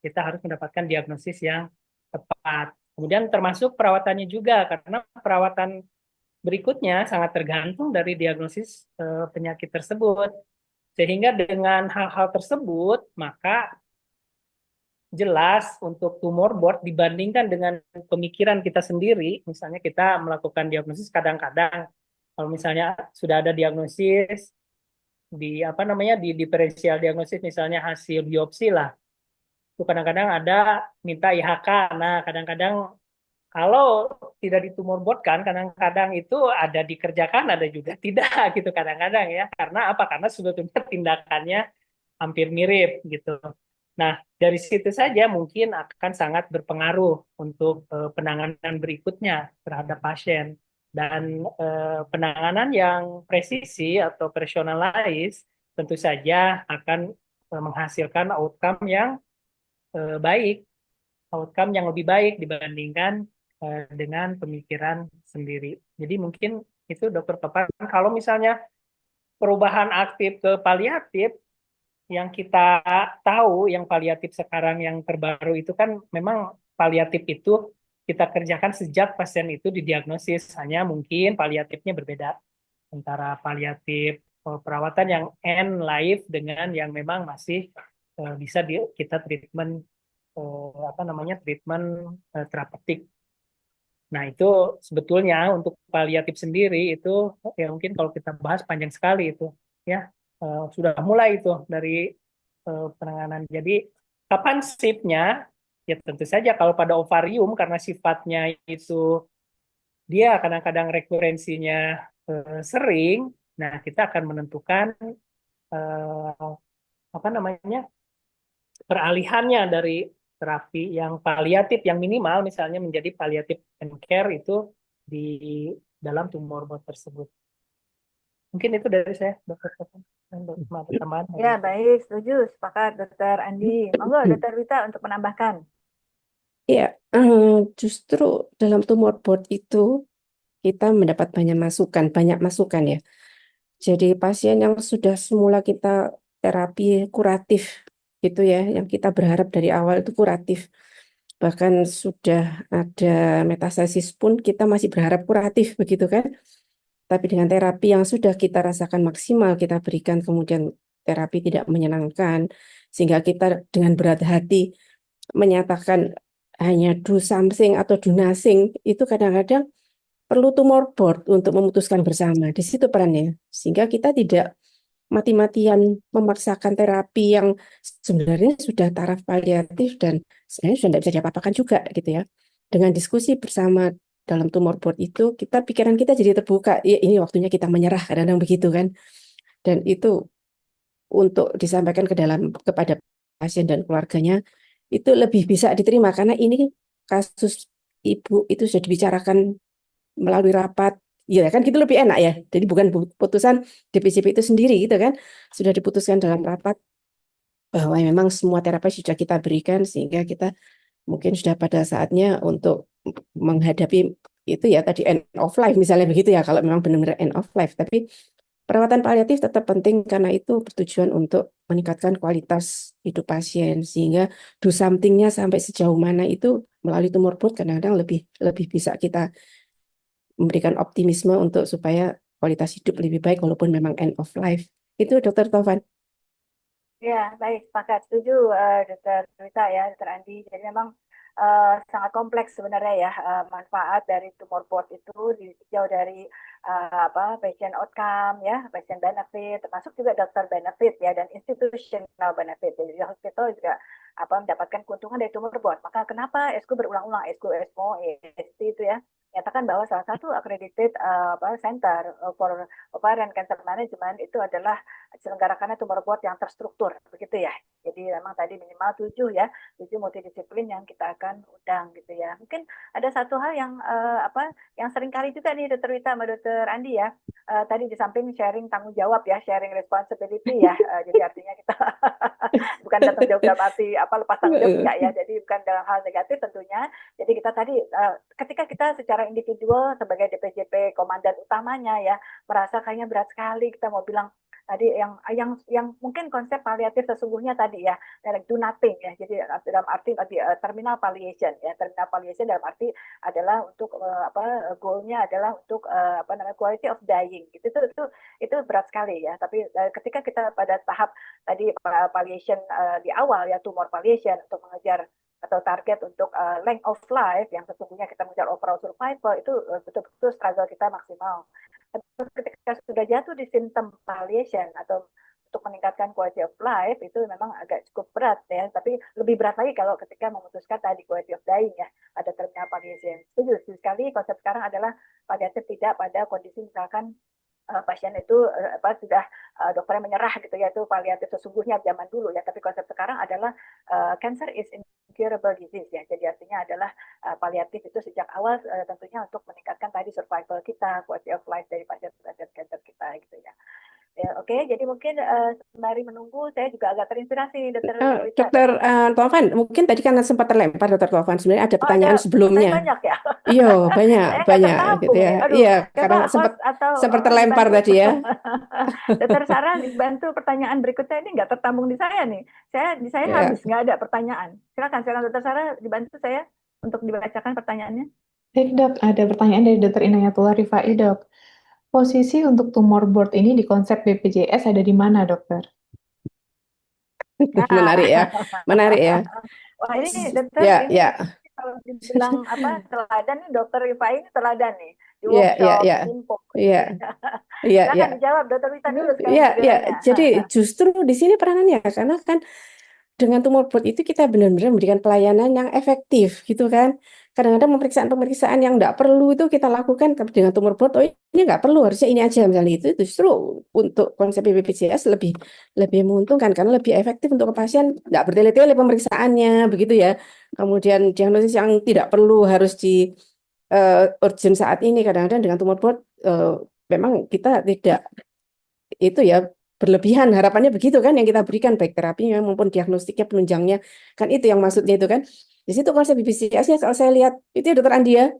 kita harus mendapatkan diagnosis yang tepat. Kemudian termasuk perawatannya juga, karena perawatan berikutnya sangat tergantung dari diagnosis penyakit tersebut. Sehingga dengan hal-hal tersebut, maka jelas untuk tumor board dibandingkan dengan pemikiran kita sendiri, misalnya kita melakukan diagnosis kadang-kadang, kalau misalnya sudah ada diagnosis, di apa namanya di diferensial diagnosis misalnya hasil biopsi lah, itu kadang-kadang ada minta IHK. Nah, kadang-kadang kalau tidak di tumor board kan kadang-kadang itu ada dikerjakan, ada juga tidak gitu kadang-kadang ya. Karena apa? Karena sebetulnya tindakannya hampir mirip gitu. Nah, dari situ saja mungkin akan sangat berpengaruh untuk penanganan berikutnya terhadap pasien. Dan penanganan yang presisi atau personalized tentu saja akan menghasilkan outcome yang baik, outcome yang lebih baik dibandingkan dengan pemikiran sendiri. Jadi mungkin itu Dokter Topan, kalau misalnya perubahan aktif ke paliatif, yang kita tahu, yang paliatif sekarang yang terbaru itu kan memang paliatif itu kita kerjakan sejak pasien itu didiagnosis, hanya mungkin paliatifnya berbeda antara paliatif perawatan yang end life dengan yang memang masih bisa kita treatment treatment terapeutik. Nah, itu sebetulnya untuk paliatif sendiri itu ya mungkin kalau kita bahas panjang sekali itu ya. Sudah mulai itu dari penanganan. Jadi kapan shiftnya? Ya tentu saja kalau pada ovarium karena sifatnya itu dia kadang-kadang rekurensinya sering. Nah, kita akan menentukan eh, apa namanya peralihannya dari terapi yang paliatif yang minimal misalnya menjadi paliatif and care itu di dalam tumor board tersebut. Mungkin itu dari saya, Dokter Stefan. Tambahan. Ya, baik, setuju, sepakat Dokter Andi. Monggo Dokter Rita untuk menambahkan. Ya, justru dalam tumor board itu kita mendapat banyak masukan ya. Jadi pasien yang sudah semula kita terapi kuratif gitu ya, yang kita berharap dari awal itu kuratif. Bahkan sudah ada metastasis pun kita masih berharap kuratif begitu kan. Tapi dengan terapi yang sudah kita rasakan maksimal kita berikan kemudian terapi tidak menyenangkan, sehingga kita dengan berat hati menyatakan hanya do something atau do nothing, itu kadang-kadang perlu tumor board untuk memutuskan bersama. Di situ perannya, sehingga kita tidak mati-matian memaksakan terapi yang sebenarnya sudah taraf paliatif dan sebenarnya sudah tidak bisa diapa-apakan juga gitu ya. Dengan diskusi bersama dalam tumor board itu, pikiran kita jadi terbuka. Ya, ini waktunya kita menyerah, kadang-kadang begitu kan. Dan itu untuk disampaikan kepada pasien dan keluarganya itu lebih bisa diterima karena ini kasus ibu itu sudah dibicarakan melalui rapat. Ya kan gitu lebih enak ya. Jadi bukan putusan DPJP itu sendiri gitu kan. Sudah diputuskan dalam rapat bahwa memang semua terapi sudah kita berikan sehingga kita mungkin sudah pada saatnya untuk menghadapi itu ya tadi end of life misalnya begitu ya kalau memang benar-benar end of life. Tapi perawatan paliatif tetap penting karena itu bertujuan untuk meningkatkan kualitas hidup pasien sehingga do something-nya sampai sejauh mana itu melalui tumor board kadang-kadang lebih bisa kita memberikan optimisme untuk supaya kualitas hidup lebih baik walaupun memang end of life. Itu Dokter Taufan. Ya, baik, sepakat. Setuju, Dr. Rita ya, Dr. Andi. Jadi memang sangat kompleks sebenarnya ya manfaat dari tumor board itu jauh dari patient outcome ya, patient benefit, termasuk juga dokter benefit ya dan institutional benefit. Jadi hospital juga mendapatkan keuntungan dari tumor board. Maka kenapa ESCO berulang-ulang ESCO, EST itu ya nyatakan bahwa salah satu accredited center for ovarian cancer management itu adalah diselenggarakannya tumor board yang terstruktur begitu ya. Jadi memang tadi minimal 7 multidisiplin yang kita akan undang gitu ya. Mungkin ada satu hal yang yang sering kali juga nih Dr. Wita sama Dr. Andi ya. Tadi di samping sharing tanggung jawab ya, sharing responsibility ya. Jadi artinya kita bukan tanggung jawab dalam arti lepas tanggung jawab enggak ya. Jadi bukan dalam hal negatif tentunya. Jadi kita tadi ketika kita secara individual sebagai DPJP komandan utamanya ya merasa kayaknya berat sekali kita mau bilang tadi yang mungkin konsep paliatif sesungguhnya tadi ya do nothing ya. Jadi dalam arti tadi terminal palliation ya. Terminal palliation dalam arti adalah untuk goalnya adalah untuk quality of dying gitu. Itu berat sekali ya. Tapi ketika kita pada tahap tadi palliation di awal ya tumor palliation untuk mengejar atau target untuk length of life yang sesungguhnya kita mengejar overall survival itu betul-betul struggle kita maksimal. Ketika sudah jatuh di simptom palliation atau untuk meningkatkan quality of life itu memang agak cukup berat ya, tapi lebih berat lagi kalau ketika memutuskan tadi quality of dying ya, ada terminal palliation. Setuju sekali konsep sekarang adalah palliatif tidak pada kondisi misalkan pasien itu sudah dokternya menyerah gitu ya, itu paliatif sesungguhnya zaman dulu ya, tapi konsep sekarang adalah cancer is incurable disease ya, jadi artinya adalah paliatif itu sejak awal tentunya untuk meningkatkan tadi survival kita, quality of life dari pasien-pasien cancer kita gitu ya. Ya, oke, jadi mungkin sembari menunggu, saya juga agak terinspirasi, Dr. Dokter Taufan, mungkin tadi kan sempat terlempar Dokter Taufan. Sebenarnya ada pertanyaan sebelumnya. Banyak ya. Iya, banyak gitu ya. Iya, karena sempat terlempar tadi ya. Dokter Sarah dibantu pertanyaan berikutnya ini nggak tertambung di saya nih. Saya habis nggak ada pertanyaan. Silakan Dokter Sarah dibantu saya untuk dibacakan pertanyaannya. Baik dok, ada pertanyaan dari Dr. Inayatullah Rifai dok. Posisi untuk tumor board ini di konsep BPJS ada di mana, dokter? Menarik ya. Wah ini dokter ini kalau dibilang teladan nih dokter Rifai ini teladan nih di workshop, info. Silakan dijawab dokter Wita dulu sekali. Jadi justru di sini peranannya karena kan dengan tumor board itu kita benar-benar memberikan pelayanan yang efektif gitu kan. Kadang-kadang pemeriksaan yang nggak perlu itu kita lakukan dengan tumor board. Oh ini nggak perlu, harusnya ini aja misalnya itu justru untuk konsep BPJS lebih menguntungkan karena lebih efektif untuk pasien, nggak bertele-tele pemeriksaannya begitu ya. Kemudian diagnosis yang tidak perlu harus di urgent saat ini kadang-kadang dengan tumor board memang kita tidak itu ya berlebihan harapannya begitu kan yang kita berikan baik terapinya maupun diagnostiknya penunjangnya kan itu yang maksudnya itu kan di situ konsep BPJS kalau saya lihat itu ya Dokter Andi ya.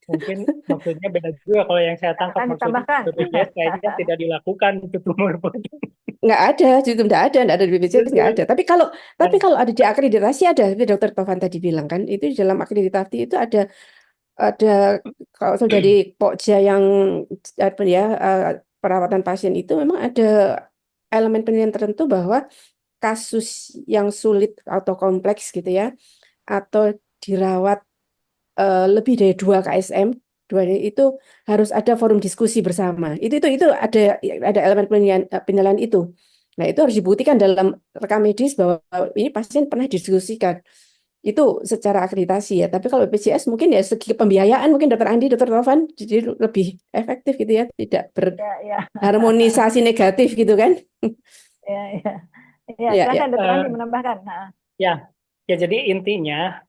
Mungkin maksudnya beda juga kalau yang saya tangkap maksudnya BPJS kayaknya tidak dilakukan itu tumor board. Nggak ada di BPJS nggak ada. Tapi kalau ada di akreditasi ada, Dokter Taufan tadi bilang kan itu di dalam akreditasi itu ada kalau dari Pokja yang perawatan pasien itu memang ada elemen penilaian tertentu bahwa kasus yang sulit atau kompleks gitu ya, atau dirawat lebih dari 2 KSM, itu harus ada forum diskusi bersama. Itu ada elemen penilaian itu. Nah, itu harus dibuktikan dalam rekam medis bahwa ini pasien pernah didiskusikan. Itu secara akreditasi ya. Tapi kalau BPJS mungkin ya segi pembiayaan mungkin Dokter Andi, Dokter Taufan jadi lebih efektif gitu ya, tidak Ya, ya, berharmonisasi negatif gitu kan. ya, ya. Ya, Ya, ya. silakan Dokter Andi Eh, menambahkan. ya, ya jadi intinya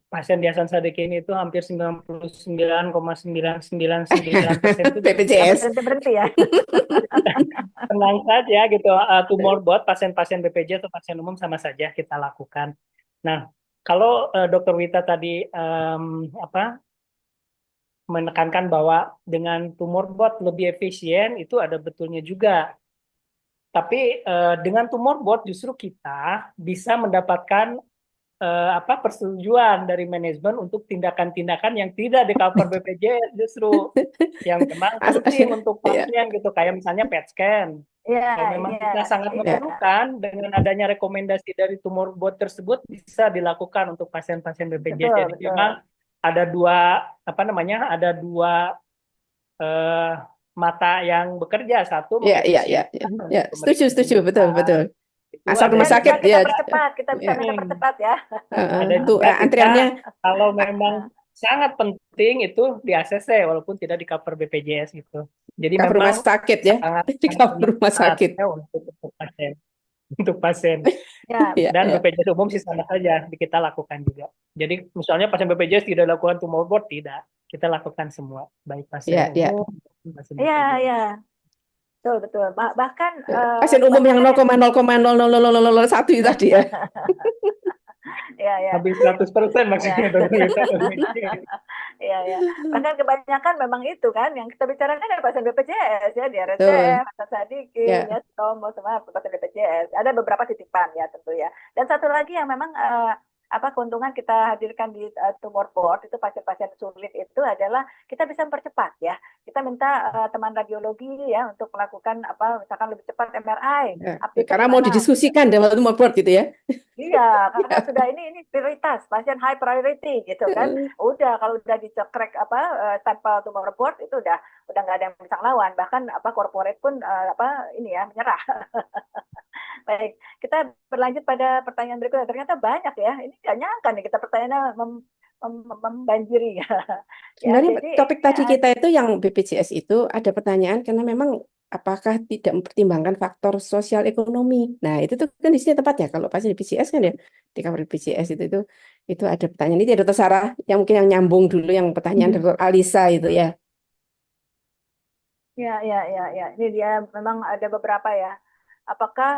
pasien di Hasan Sadikin itu hampir 99,9999% itu Nggak BPJS. berhenti-berhenti ya. tenang saja gitu. Tumor buat pasien-pasien BPJS atau pasien umum sama saja kita lakukan. Nah, kalau Dokter Wita tadi apa menekankan bahwa dengan tumor bot lebih efisien, itu ada betulnya juga. Tapi dengan tumor bot justru kita bisa mendapatkan persetujuan dari manajemen untuk tindakan-tindakan yang tidak di cover BPJS justru yang memang penting untuk Ya, pasien gitu, kayak misalnya PET scan. Iya, Kalau memang iya, kita sangat iya. ya. memerlukan, dengan adanya rekomendasi dari tumor board tersebut bisa dilakukan untuk pasien-pasien BPJS. Betul, Jadi betul. memang ada dua ada dua eh, mata yang bekerja, satu Ya, ya, ya, mengefisienkan, ya, dan ya. Setuju, pemeriksaan setuju, betul, betul. itu Asal ada rumah Bisa sakit kita ya, percepat, kita bisa ya. minta Hmm. percepat ya. Ada Tuh juga kita antriannya kalau memang sangat penting itu di ACC walaupun tidak di cover BPJS gitu. Jadi cover rumah memang sakit ya, sangat di sangat cover rumah bermanfaat sakit. ya untuk pasien untuk pasien. Ya, Ya, Dan ya. BPJS umum sih sama saja kita lakukan juga. Jadi misalnya pasien BPJS tidak lakukan tumor board, tidak, kita lakukan semua, baik pasien Ya, ya. umum maupun pasien iya, BPJS. iya. Betul, betul. Bahkan Pasien umum yang kebanyakan yang 0,0000001 itu tadi ya. ya, ya. Habis 100% maksudnya Ya. Dokter Wita. Iya, ya. Bahkan kebanyakan memang itu kan yang kita bicarakan adalah pasien BPJS ya, di Betul. RSCM, Hasan Sadikin, Ya, ya, Tomo, semua pasien BPJS. Ada beberapa titipan ya tentu ya. Dan satu lagi yang memang keuntungan kita hadirkan di tumor board itu pasien-pasien sulit itu adalah kita bisa mempercepat ya. Kita minta teman radiologi ya untuk melakukan misalkan lebih cepat MRI. ya. Update-nya Karena mau gimana? didiskusikan dalam tumor board gitu ya. Iya, karena sudah ini prioritas, pasien high priority gitu kan. Udah kalau udah dicekrek tanpa tumor report itu udah nggak ada yang bisa lawan. Bahkan corporate pun ini ya menyerah. Baik, kita berlanjut pada pertanyaan berikutnya. Ternyata banyak ya. Ini nggak nyangka nih kita pertanyaannya membanjiri ya. Ya, Sebenarnya jadi topik ini tadi kita itu yang BPJS itu ada pertanyaan karena memang apakah tidak mempertimbangkan faktor sosial ekonomi. Nah, itu tuh kan di sini tepatnya kalau pasien BPJS kan ya di kamar BPJS itu ada pertanyaan itu ya Dokter Sarah yang mungkin yang nyambung dulu yang pertanyaan Dokter Alisa itu ya. ya, ya, ya, ya. Ini dia memang ada beberapa ya. Apakah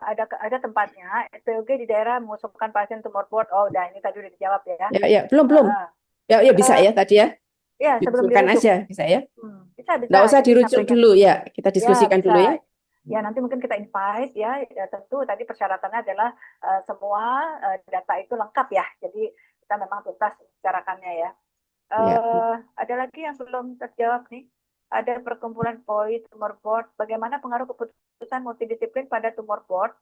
ada tempatnya SPOG di daerah mengusulkan pasien tumor board? Oh, udah ini tadi udah dijawab ya. Ya, ya, belum. Uh, Ya, ya bisa uh, ya tadi ya. ya, sebelum Diusulkan dirujuk. aja bisa ya. Bisa, Nggak usah jadi dirujuk sampaikan. dulu ya. Kita Ya, diskusikan bisa. dulu ya. Ya, nanti mungkin kita invite ya. Tentu tadi persyaratannya adalah semua data itu lengkap ya. Jadi kita memang tuntas membicarakannya ya. Ya. Ada lagi yang belum terjawab nih. Ada perkumpulan POI tumor board. Bagaimana pengaruh keputusan multidisiplin pada tumor board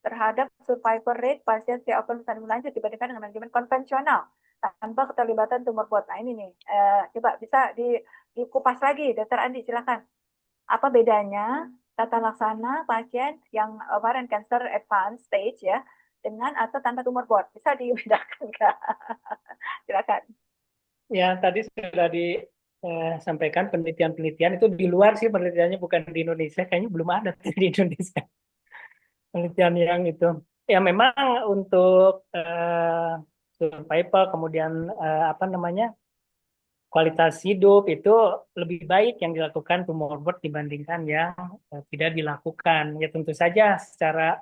terhadap survivor rate pasien open lanjut dibandingkan dengan manajemen konvensional tanpa keterlibatan tumor board. Nah ini nih, coba bisa dikupas lagi, Dr. Andi silakan. Apa bedanya tata laksana pasien yang ovarian cancer advanced stage ya dengan atau tanpa tumor board? Bisa dibedakan nggak? Silakan. Ya, tadi sudah disampaikan penelitian-penelitian itu di luar sih, penelitiannya bukan di Indonesia, kayaknya belum ada di Indonesia penelitian yang itu. Ya memang untuk survival kemudian kualitas hidup itu lebih baik yang dilakukan tumor board dibandingkan yang tidak dilakukan. Ya tentu saja secara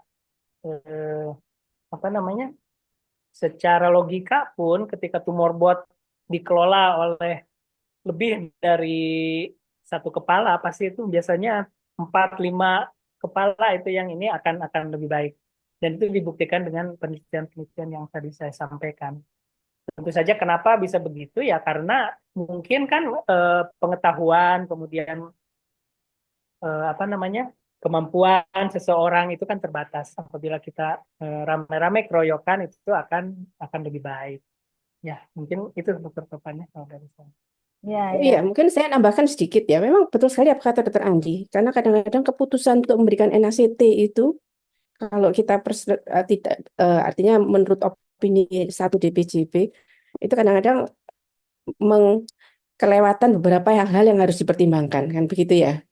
eh, secara logika pun ketika tumor board dikelola oleh lebih dari satu kepala, pasti itu biasanya 4-5 kepala itu yang ini akan lebih baik. Dan itu dibuktikan dengan penelitian-penelitian yang tadi saya sampaikan. Tentu saja kenapa bisa begitu ya karena mungkin kan pengetahuan kemudian apa namanya, kemampuan seseorang itu kan terbatas. Apabila kita rame-rame keroyokan itu akan lebih baik. Ya, mungkin itu dokter Topanya kalau dari saya. Ya, Iya, ya. mungkin saya nambahkan sedikit ya. Memang betul sekali apa kata Dr. Andi. Karena kadang-kadang keputusan untuk memberikan NACT itu, kalau kita tidak, artinya menurut opini satu DPJP, itu kadang-kadang kelewatan beberapa hal yang harus dipertimbangkan, kan begitu ya.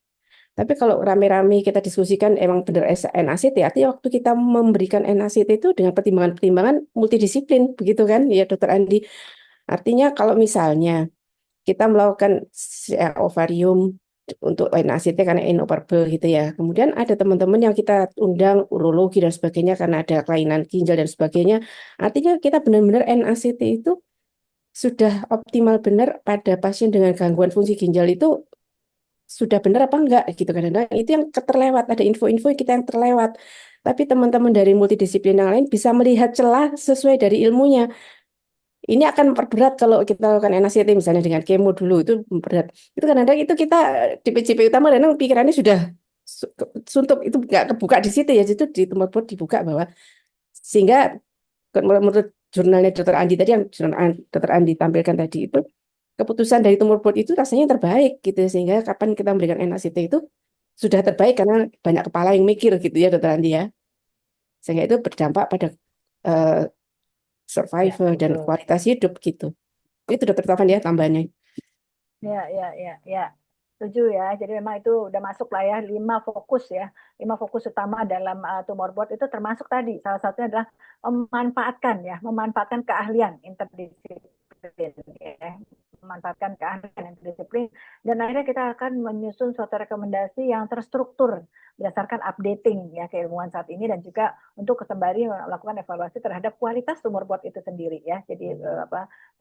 Tapi kalau rame-rame kita diskusikan emang benar NACT, artinya waktu kita memberikan NACT itu dengan pertimbangan-pertimbangan multidisiplin, begitu kan ya Dokter Andi. Artinya kalau misalnya kita melakukan ovarium untuk NACT karena inoperable gitu ya. Kemudian ada teman-teman yang kita undang urologi dan sebagainya karena ada kelainan ginjal dan sebagainya. Artinya kita benar-benar NACT itu sudah optimal benar pada pasien dengan gangguan fungsi ginjal itu sudah benar apa enggak gitu kan. Nah, itu yang terlewat, ada info-info kita yang terlewat. Tapi teman-teman dari multidisiplin yang lain bisa melihat celah sesuai dari ilmunya. Ini akan memperberat kalau kita lakukan NACT misalnya dengan kemo dulu itu memperberat. Itu kadang-kadang itu kita di PCP utama kadang pikirannya sudah suntuk itu nggak kebuka di situ ya, itu di tumor board dibuka bahwa sehingga menurut jurnalnya Dr. Andi tadi yang Dr. Andi tampilkan tadi itu keputusan dari tumor board itu rasanya yang terbaik gitu sehingga kapan kita memberikan NACT itu sudah terbaik karena banyak kepala yang mikir gitu ya Dr. Andi ya, sehingga itu berdampak pada uh, Ya, survival dan betul. kualitas hidup gitu. Itu Dokter Taufan ya tambahannya. Ya, ya, ya, ya. Setuju ya. Jadi memang itu udah masuk lah ya 5 fokus ya. 5 fokus utama dalam tumor board itu termasuk tadi. Salah satunya adalah memanfaatkan keahlian interdisiplin ya. Memanfaatkan keahlian interdisiplin dan akhirnya kita akan menyusun suatu rekomendasi yang terstruktur berdasarkan updating ya keilmuan saat ini dan juga untuk sembari melakukan evaluasi terhadap kualitas tumor board itu sendiri ya. Jadi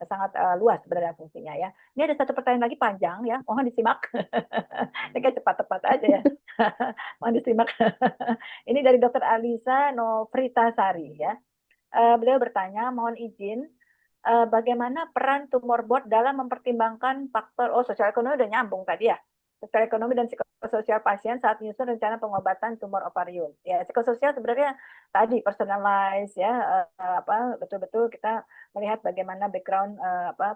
sangat luas sebenarnya fungsinya ya. Ini ada satu pertanyaan lagi panjang ya, mohon disimak. Ini kan cepat-cepat aja ya. Mohon disimak. Ini dari Dr. Alisa Novritasari ya. Beliau bertanya, mohon izin, bagaimana peran tumor board dalam mempertimbangkan faktor, sosial ekonomi udah nyambung tadi ya. Sosial ekonomi dan psikososial pasien saat menyusun rencana pengobatan tumor ovarium. Ya, psikososial sebenarnya tadi personalize ya, betul-betul kita melihat bagaimana background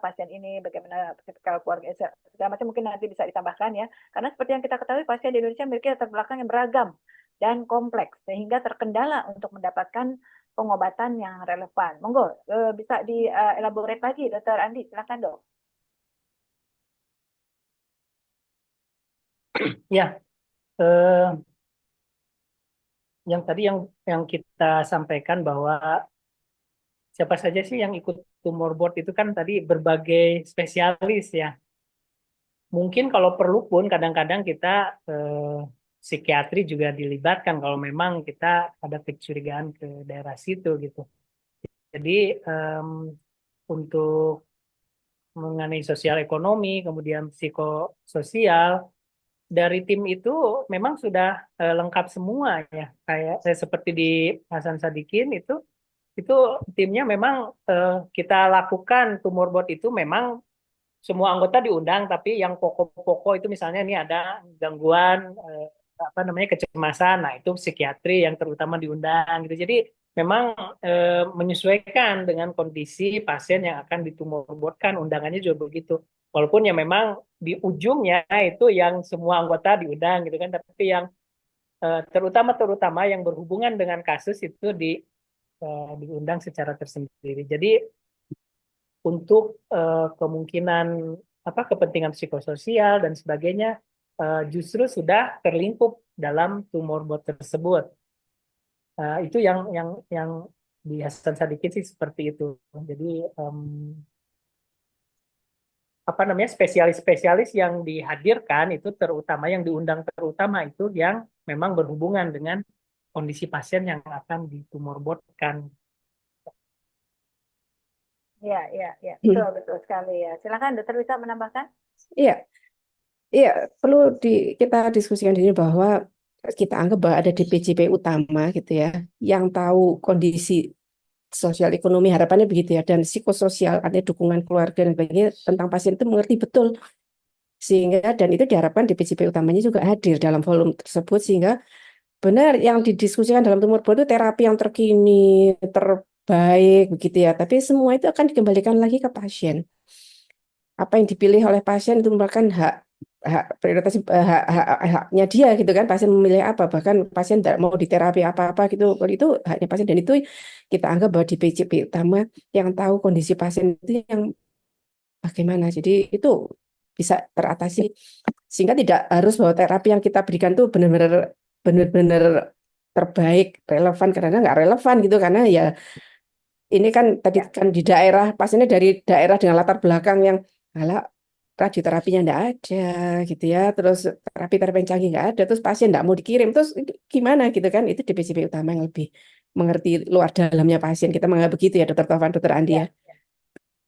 pasien ini, bagaimana tipikal keluarga segala macam mungkin nanti bisa ditambahkan ya. Karena seperti yang kita ketahui pasien di Indonesia memiliki latar belakang yang beragam dan kompleks sehingga terkendala untuk mendapatkan pengobatan yang relevan. Monggo bisa dielaborate lagi, Dr. Andi, silakan dok. Ya, eh, yang tadi yang kita sampaikan bahwa siapa saja sih yang ikut tumor board itu kan tadi berbagai spesialis ya. Mungkin kalau perlu pun kadang-kadang kita psikiatri juga dilibatkan kalau memang kita ada kecurigaan ke daerah situ gitu. Jadi untuk mengenai sosial ekonomi, kemudian psikososial, dari tim itu memang sudah lengkap semua ya. Kayak seperti di Hasan Sadikin itu timnya memang kita lakukan tumor board itu memang semua anggota diundang, tapi yang pokok-pokok itu misalnya ini ada gangguan apa namanya kecemasan, nah itu psikiatri yang terutama diundang gitu. Jadi memang menyesuaikan dengan kondisi pasien yang akan ditumorboardkan, undangannya juga begitu. Walaupun ya memang di ujungnya itu yang semua anggota diundang gitu kan, tapi yang terutama yang berhubungan dengan kasus itu diundang secara tersendiri. Jadi untuk kemungkinan apa kepentingan psikososial dan sebagainya justru sudah terlingkup dalam tumor board tersebut. Itu yang di Hasan Sadikin sih seperti itu. Jadi apa namanya spesialis-spesialis yang dihadirkan itu terutama yang diundang terutama itu yang memang berhubungan dengan kondisi pasien yang akan ditumorboardkan. Ya, ya, ya, betul, betul sekali ya. Silakan dokter bisa menambahkan. Iya, iya perlu kita diskusikan di sini bahwa kita anggap bahwa ada DPJP utama gitu ya, yang tahu kondisi sosial ekonomi harapannya begitu ya, dan psikososial artinya dukungan keluarga dan sebagainya tentang pasien itu mengerti betul Sehingga dan itu diharapkan DPJP utamanya juga hadir dalam volume tersebut sehingga benar yang didiskusikan dalam tumor board itu terapi yang terkini, terbaik begitu ya. Tapi semua itu akan dikembalikan lagi ke pasien. Apa yang dipilih oleh pasien itu merupakan hak prioritas haknya dia gitu kan, pasien memilih apa, bahkan pasien tidak mau diterapi apa-apa gitu, itu haknya pasien dan itu kita anggap bahwa di PCP utama yang tahu kondisi pasien itu yang bagaimana, jadi itu bisa teratasi sehingga tidak harus bahwa terapi yang kita berikan tuh benar-benar terbaik relevan karena nggak relevan gitu karena ya ini kan tadi Ya, kan di daerah pasiennya dari daerah dengan latar belakang yang malah radioterapinya enggak ada gitu ya, terus terapi-terapi yang canggih enggak ada, terus pasien enggak mau dikirim, terus itu gimana gitu kan, itu DPJP utama yang lebih mengerti luar dalamnya pasien, kita menganggap begitu ya Dokter Taufan, Dokter Andi ya,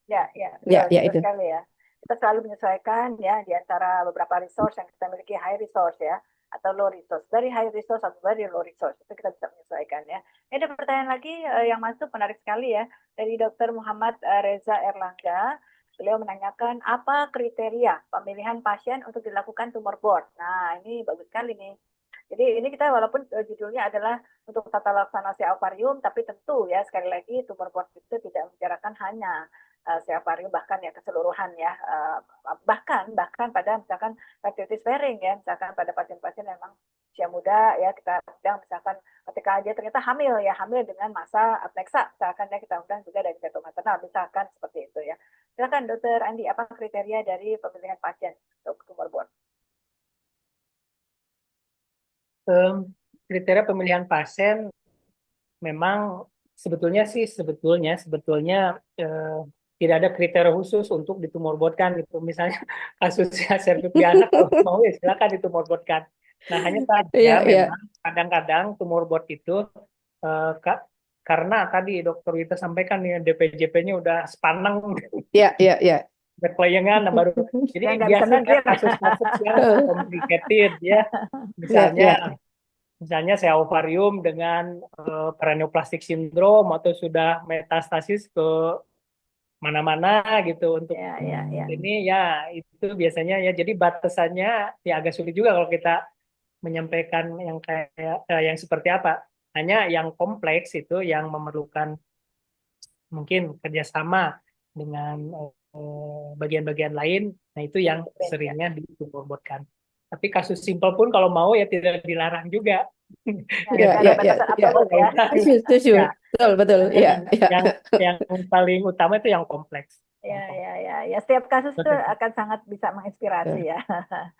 ya. ya, Ya, betul, ya betul itu. sekali ya. Kita selalu menyesuaikan ya di antara beberapa resource yang kita miliki, high resource ya, atau low resource. Dari high resource atau dari low resource, itu kita bisa menyesuaikan ya. Ini ada pertanyaan lagi yang masuk, menarik sekali ya, dari Dr. Muhammad Reza Erlangga. Beliau menanyakan apa kriteria pemilihan pasien untuk dilakukan tumor board. Nah, ini bagus sekali nih. Jadi ini kita walaupun judulnya adalah untuk tata laksana aquarium, tapi tentu ya sekali lagi tumor board itu tidak membicarakan hanya aquarium, bahkan ya keseluruhan ya, bahkan pada misalkan fertility sparing ya, misalkan pada pasien-pasien memang usia muda ya, kita undang misalkan ketika dia ternyata hamil dengan masa apnexa, misalkan ya kita undang juga dari fetal maternal, misalkan seperti itu ya. Silakan Dokter Andi, apa kriteria dari pemilihan pasien untuk tumor board? Kriteria pemilihan pasien memang sebetulnya tidak ada kriteria khusus untuk ditumorboardkan gitu. Misalnya kasusnya Servipliana kalau mau ya silakan ditumorboardkan. Nah hanya saja Iya, iya. memang kadang-kadang tumor board itu karena tadi Dokter Wita sampaikan nih DPJP-nya udah sepaneng Iya, iya, iya. berkelayangan nah baru. Jadi Yang nggak bisa biasanya mikir. kasus-kasus yang complicated ya, Iya, iya. misalnya saya ovarium dengan paraneoplastik sindrom atau sudah metastasis ke mana-mana gitu untuk Ya, ya, ya. ini ya itu biasanya ya jadi batasannya ya agak sulit juga kalau kita menyampaikan yang kayak yang seperti apa. Hanya yang kompleks itu yang memerlukan mungkin kerjasama dengan bagian-bagian lain. Nah itu yang Ya. seringnya ditumbuhkan. Tapi kasus simpel pun kalau mau ya tidak dilarang juga. Ya, Iya, tidak iya, ada iya, batasan iya. absolut ya. Setuju, setuju. Ya, Betul, betul. Iya, iya. yang yang paling utama itu yang kompleks. Ya, ya, ya, ya. Setiap kasus itu akan sangat bisa menginspirasi ya.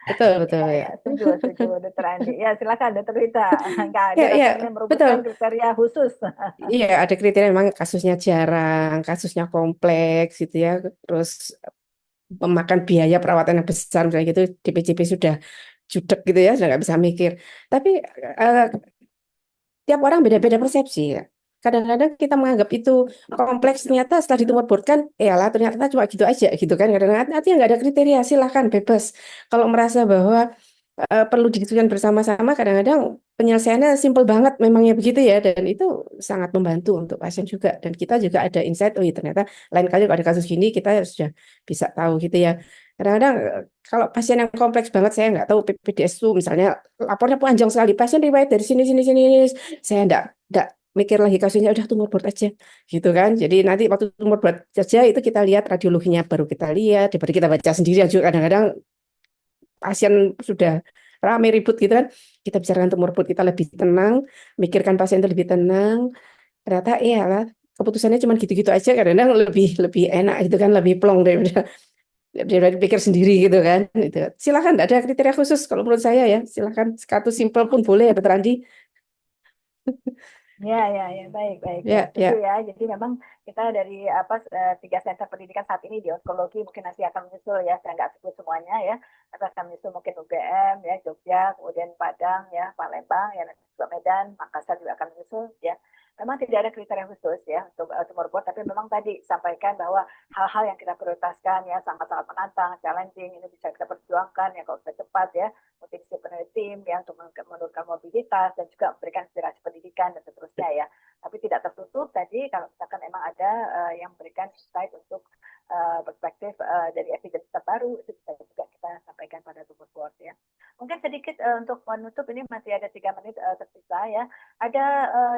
Betul, Ya, betul ya. ya. Setuju, setuju, Dokter Andi. Ya, silakan, Dokter Rita. Nggak, Ya, dia ya, rasanya betul. merumuskan kriteria khusus. Iya, ada kriteria memang kasusnya jarang, kasusnya kompleks gitu ya. Terus memakan biaya perawatan yang besar misalnya gitu, DPJP sudah judek gitu ya, sudah nggak bisa mikir. Tapi eh, tiap orang beda-beda persepsi ya. Kadang-kadang kita menganggap itu kompleks, ternyata setelah ditumorborkan, lah ternyata cuma gitu aja gitu kan. Kadang-kadang artinya nggak ada kriteria, silahkan bebas. Kalau merasa bahwa perlu didiskusikan bersama-sama, kadang-kadang penyelesaiannya simpel banget, memangnya begitu ya, dan itu sangat membantu untuk pasien juga. Dan kita juga ada insight, oh iya ternyata lain kali kalau ada kasus gini kita sudah bisa tahu gitu ya. Kadang-kadang kalau pasien yang kompleks banget, saya nggak tahu PPDS itu misalnya lapornya panjang sekali, pasien riwayat dari sini sini sini, saya nggak mikir lagi kasusnya, udah tumor board aja gitu kan. Jadi nanti waktu tumor board saja itu kita lihat radiologinya, baru kita lihat daripada kita baca sendiri juga kadang-kadang pasien sudah rame ribut gitu kan, kita bicarakan tumor board, kita lebih tenang, mikirkan pasien itu lebih tenang, ternyata lah keputusannya cuma gitu-gitu aja, kadang-kadang lebih lebih enak gitu kan, lebih plong daripada pikir sendiri gitu kan. Itu silakan, tidak ada kriteria khusus kalau menurut saya ya, silakan status simple pun boleh ya Dokter Andi. Ya, ya, ya, baik, baik, ya, Ya, setuju ya. ya. Jadi memang kita dari tiga sentra pendidikan saat ini di onkologi mungkin nanti akan menyusul ya. Saya nggak sebut semuanya ya. Tapi akan menyusul mungkin UGM ya, Jogja, kemudian Padang ya, Palembang ya, nanti juga Medan, Makassar juga akan menyusul ya. Memang tidak ada kriteria khusus ya untuk tumor board, tapi memang tadi sampaikan bahwa hal-hal yang kita prioritaskan ya sangat-sangat menantang, challenging, ini bisa kita perjuangkan ya kalau bisa cepat ya, multidisipliner tim ya untuk menurunkan mobilitas dan juga memberikan inspirasi pendidikan dan seterusnya ya. Tapi tidak tertutup tadi kalau misalkan emang ada yang memberikan insight untuk perspektif dari evidence terbaru itu bisa juga kita sampaikan pada tumor board ya. Mungkin sedikit untuk menutup, ini masih ada 3 menit tersisa ya. Ada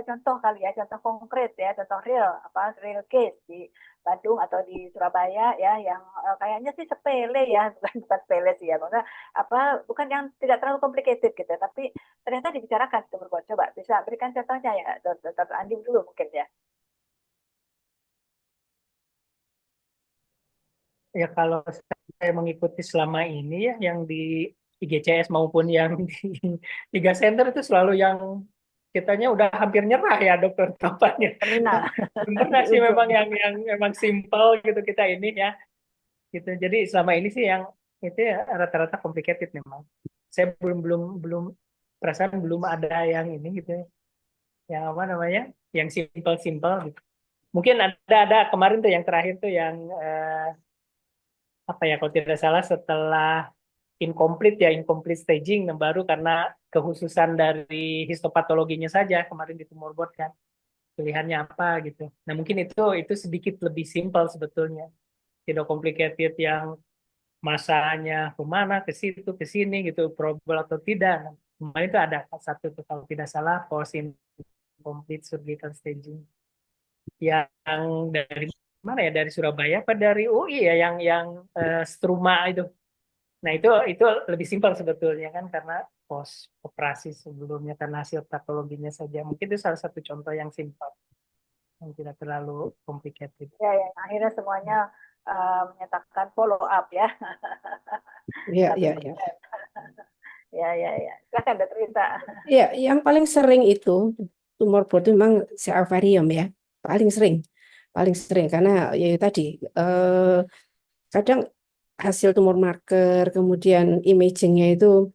contoh kali ya, contoh konkret ya, contoh real real case di Bandung atau di Surabaya ya, yang kayaknya sih sepele ya, bukan sepele sih ya, maksudnya bukan yang tidak terlalu complicated gitu, tapi ternyata dibicarakan tumor board. Coba bisa berikan contohnya ya, Dr. Andi dulu mungkin ya. Ya kalau saya mengikuti selama ini ya yang di IGCS maupun yang di Tiga Center itu selalu yang kitanya udah hampir nyerah ya dokter tampaknya. Terminal Belum pernah di sih ujung. memang yang memang simple gitu kita ini ya gitu. Jadi selama ini sih yang itu ya rata-rata complicated memang. Saya belum belum belum perasaan belum ada yang ini gitu ya. Yang apa namanya? Yang simple-simple gitu. Mungkin ada kemarin tuh yang terakhir tuh yang apa ya kalau tidak salah setelah incomplete staging yang baru karena kekhususan dari histopatologinya saja kemarin di tumor board kan pilihannya apa gitu. Nah mungkin itu sedikit lebih simpel sebetulnya, tidak complicated yang masanya kemana ke situ ke sini gitu probable atau tidak. Nah, kemarin itu ada satu tuh kalau tidak salah post incomplete surgical staging yang dari mana ya dari Surabaya apa dari UI ya yang struma itu. Nah, itu lebih simpel sebetulnya kan karena pos operasi sebelumnya karena hasil patologinya saja. Mungkin itu salah satu contoh yang simpel, yang tidak terlalu complicated. Ya, yang akhirnya semuanya menyatakan follow up ya. Ya, Satu ya, ya. persen. Ya, ya, ya. Silakan Dr. Rita. Ya, yang paling sering itu tumor board itu memang cell ovarium ya, paling sering karena ya itu tadi kadang hasil tumor marker kemudian imagingnya itu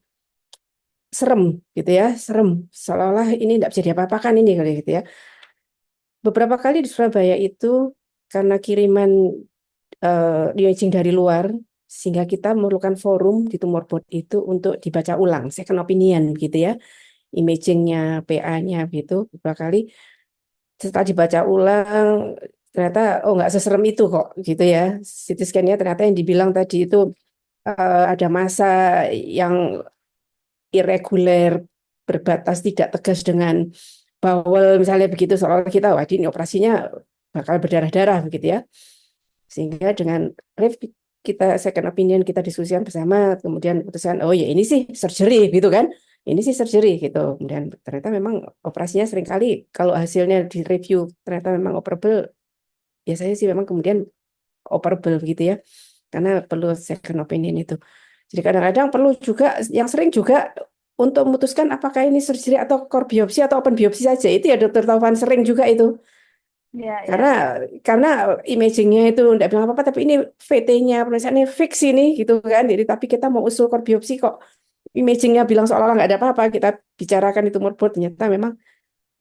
serem gitu ya, serem seolah-olah ini tidak bisa diapa-apakan ini kali gitu ya. Beberapa kali di Surabaya itu karena kiriman imaging dari luar sehingga kita memerlukan forum di tumor board itu untuk dibaca ulang second opinion gitu ya, imagingnya, PA-nya gitu beberapa kali setelah dibaca ulang ternyata oh nggak seserem itu kok gitu ya, CT scan-nya ternyata yang dibilang tadi itu ada massa yang irreguler berbatas tidak tegas dengan bawel misalnya begitu, seolah kita wah ini operasinya bakal berdarah-darah begitu ya, sehingga dengan kita second opinion kita diskusikan bersama kemudian putuskan oh ya ini sih surgery gitu kan, ini sih surgery gitu, dan ternyata memang operasinya seringkali kalau hasilnya di review ternyata memang operable, biasanya sih memang kemudian operable gitu ya, karena perlu second opinion itu. Jadi kadang-kadang perlu juga yang sering juga untuk memutuskan apakah ini surgery atau core biopsi atau open biopsi saja, itu ya Dokter Taufan sering juga itu. Ya, Karena ya. karena imagingnya itu tidak bilang apa-apa, tapi ini VT-nya pemeriksaannya fix ini gitu kan. Jadi tapi kita mau usul core biopsi kok imagingnya bilang seolah-olah nggak ada apa-apa. Kita bicarakan itu tumor board ternyata memang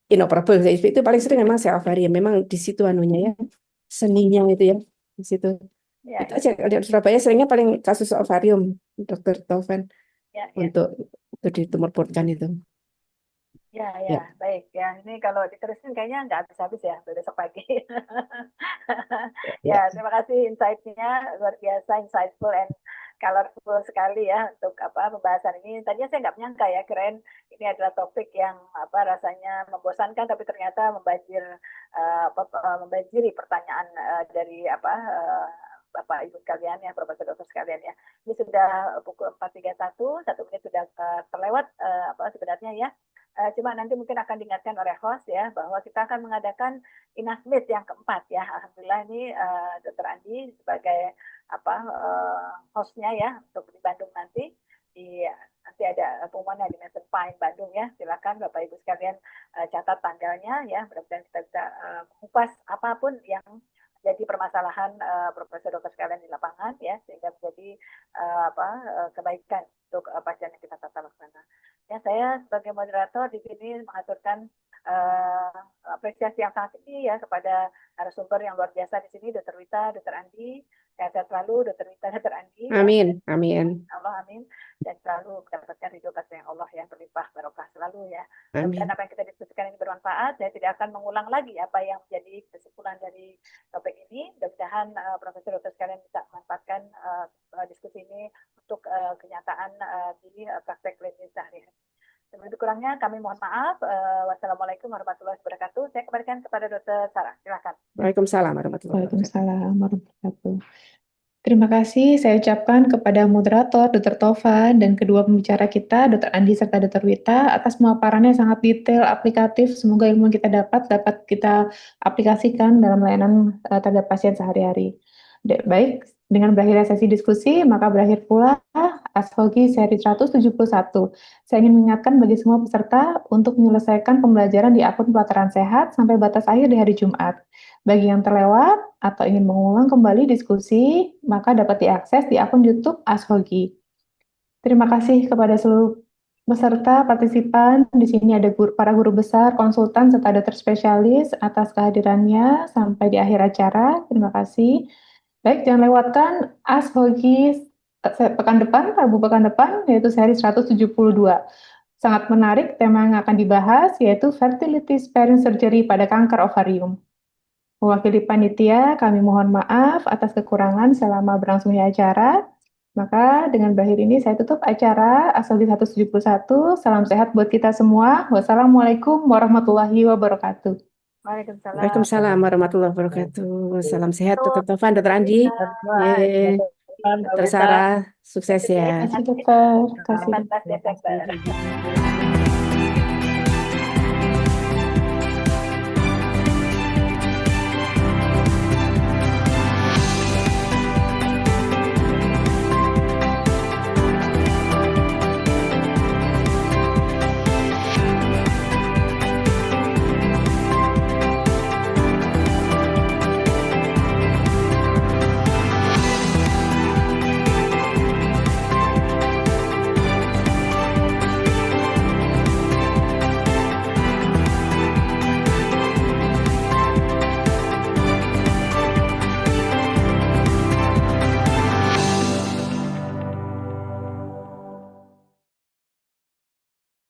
inoperable. Jadi itu paling sering memang cell ovarium. Memang di situ anunya ya, seninya itu ya di situ. Ya, Itu aja. Kalau di Surabaya seringnya paling kasus ovarium, Dokter Taufan, ya, ya. untuk di tumor board kan itu. Ya, ya, Ya, baik. Ya, ini kalau diterusin kayaknya nggak habis-habis ya, besok pagi. ya, Ya, ya. terima kasih insight-nya, luar biasa insightful and colorful sekali ya untuk pembahasan ini. Tadinya saya nggak menyangka ya, keren ini adalah topik yang rasanya membosankan, tapi ternyata membanjiri pertanyaan dari Bapak Ibu sekalian ya, Profesor Dokter sekalian ya. Ini sudah pukul 4.31, 1 menit sudah terlewat sebenarnya ya. Cuma nanti mungkin akan diingatkan oleh host ya bahwa kita akan mengadakan Inasmith yang keempat ya. Alhamdulillah ini Dr. Andi sebagai hostnya ya untuk di Bandung nanti. Nanti ada pengumuman di Master Pine Bandung ya. Silakan Bapak Ibu sekalian catat tanggalnya ya. Mudah-mudahan kita bisa mengupas apapun yang jadi permasalahan Profesor Dokter sekalian di lapangan ya, sehingga menjadi kebaikan untuk pasien yang kita tata laksana. Ya, saya sebagai moderator di sini mengaturkan apresiasi yang sangat tinggi ya kepada narasumber yang luar biasa di sini, Dr. Wita, Dr. Andi, Sehat selalu Dokter Wita, Dokter Andi. Amin, amin, Allah amin, dan selalu mendapatkan ridho kasih yang Allah yang berlimpah barokah selalu ya. amin. Dan apa yang kita diskusikan ini bermanfaat. Saya tidak akan mengulang lagi apa yang menjadi kesimpulan dari topik ini. Mudah-mudahan profesor dokter sekalian bisa memanfaatkan diskusi ini untuk kenyataan di praktek klinis sehari-hari. Lebih kurangnya kami mohon maaf. Wassalamualaikum warahmatullahi wabarakatuh. Saya kembalikan kepada Dokter Sarah. Silakan. Waalaikumsalam warahmatullahi wabarakatuh. Waalaikumsalam warahmatullahi wabarakatuh. Terima kasih saya ucapkan kepada moderator Dr. Tovan dan kedua pembicara kita, Dr. Andi serta Dr. Wita, atas pemaparannya yang sangat detail, aplikatif. Semoga ilmu yang kita dapat kita aplikasikan dalam layanan terhadap pasien sehari-hari. Baik, dengan berakhirnya sesi diskusi, maka berakhir pula ASHOGI seri 171. Saya ingin mengingatkan bagi semua peserta untuk menyelesaikan pembelajaran di akun Pelataran Sehat sampai batas akhir di hari Jumat. Bagi yang terlewat atau ingin mengulang kembali diskusi, maka dapat diakses di akun YouTube ASHOGI. Terima kasih kepada seluruh peserta, partisipan. Di sini ada para guru besar, konsultan, serta dokter spesialis atas kehadirannya sampai di akhir acara. Terima kasih. Baik, jangan lewatkan ASHOGI pekan depan, Rabu pekan depan, yaitu seri 172. Sangat menarik tema yang akan dibahas, yaitu fertility sparing surgery pada kanker ovarium. Mewakili panitia, kami mohon maaf atas kekurangan selama berlangsungnya acara. Maka dengan berakhir ini saya tutup acara ASHOGI 171. Salam sehat buat kita semua. Wassalamualaikum warahmatullahi wabarakatuh. Waalaikumsalam. Waalaikumsalam warahmatullahi wabarakatuh. Salam sehat Dr. Tovan, Dr. Andi. Dr. Sarah, sukses ya. Terima kasih, dokter. Terima kasih. Terima kasih.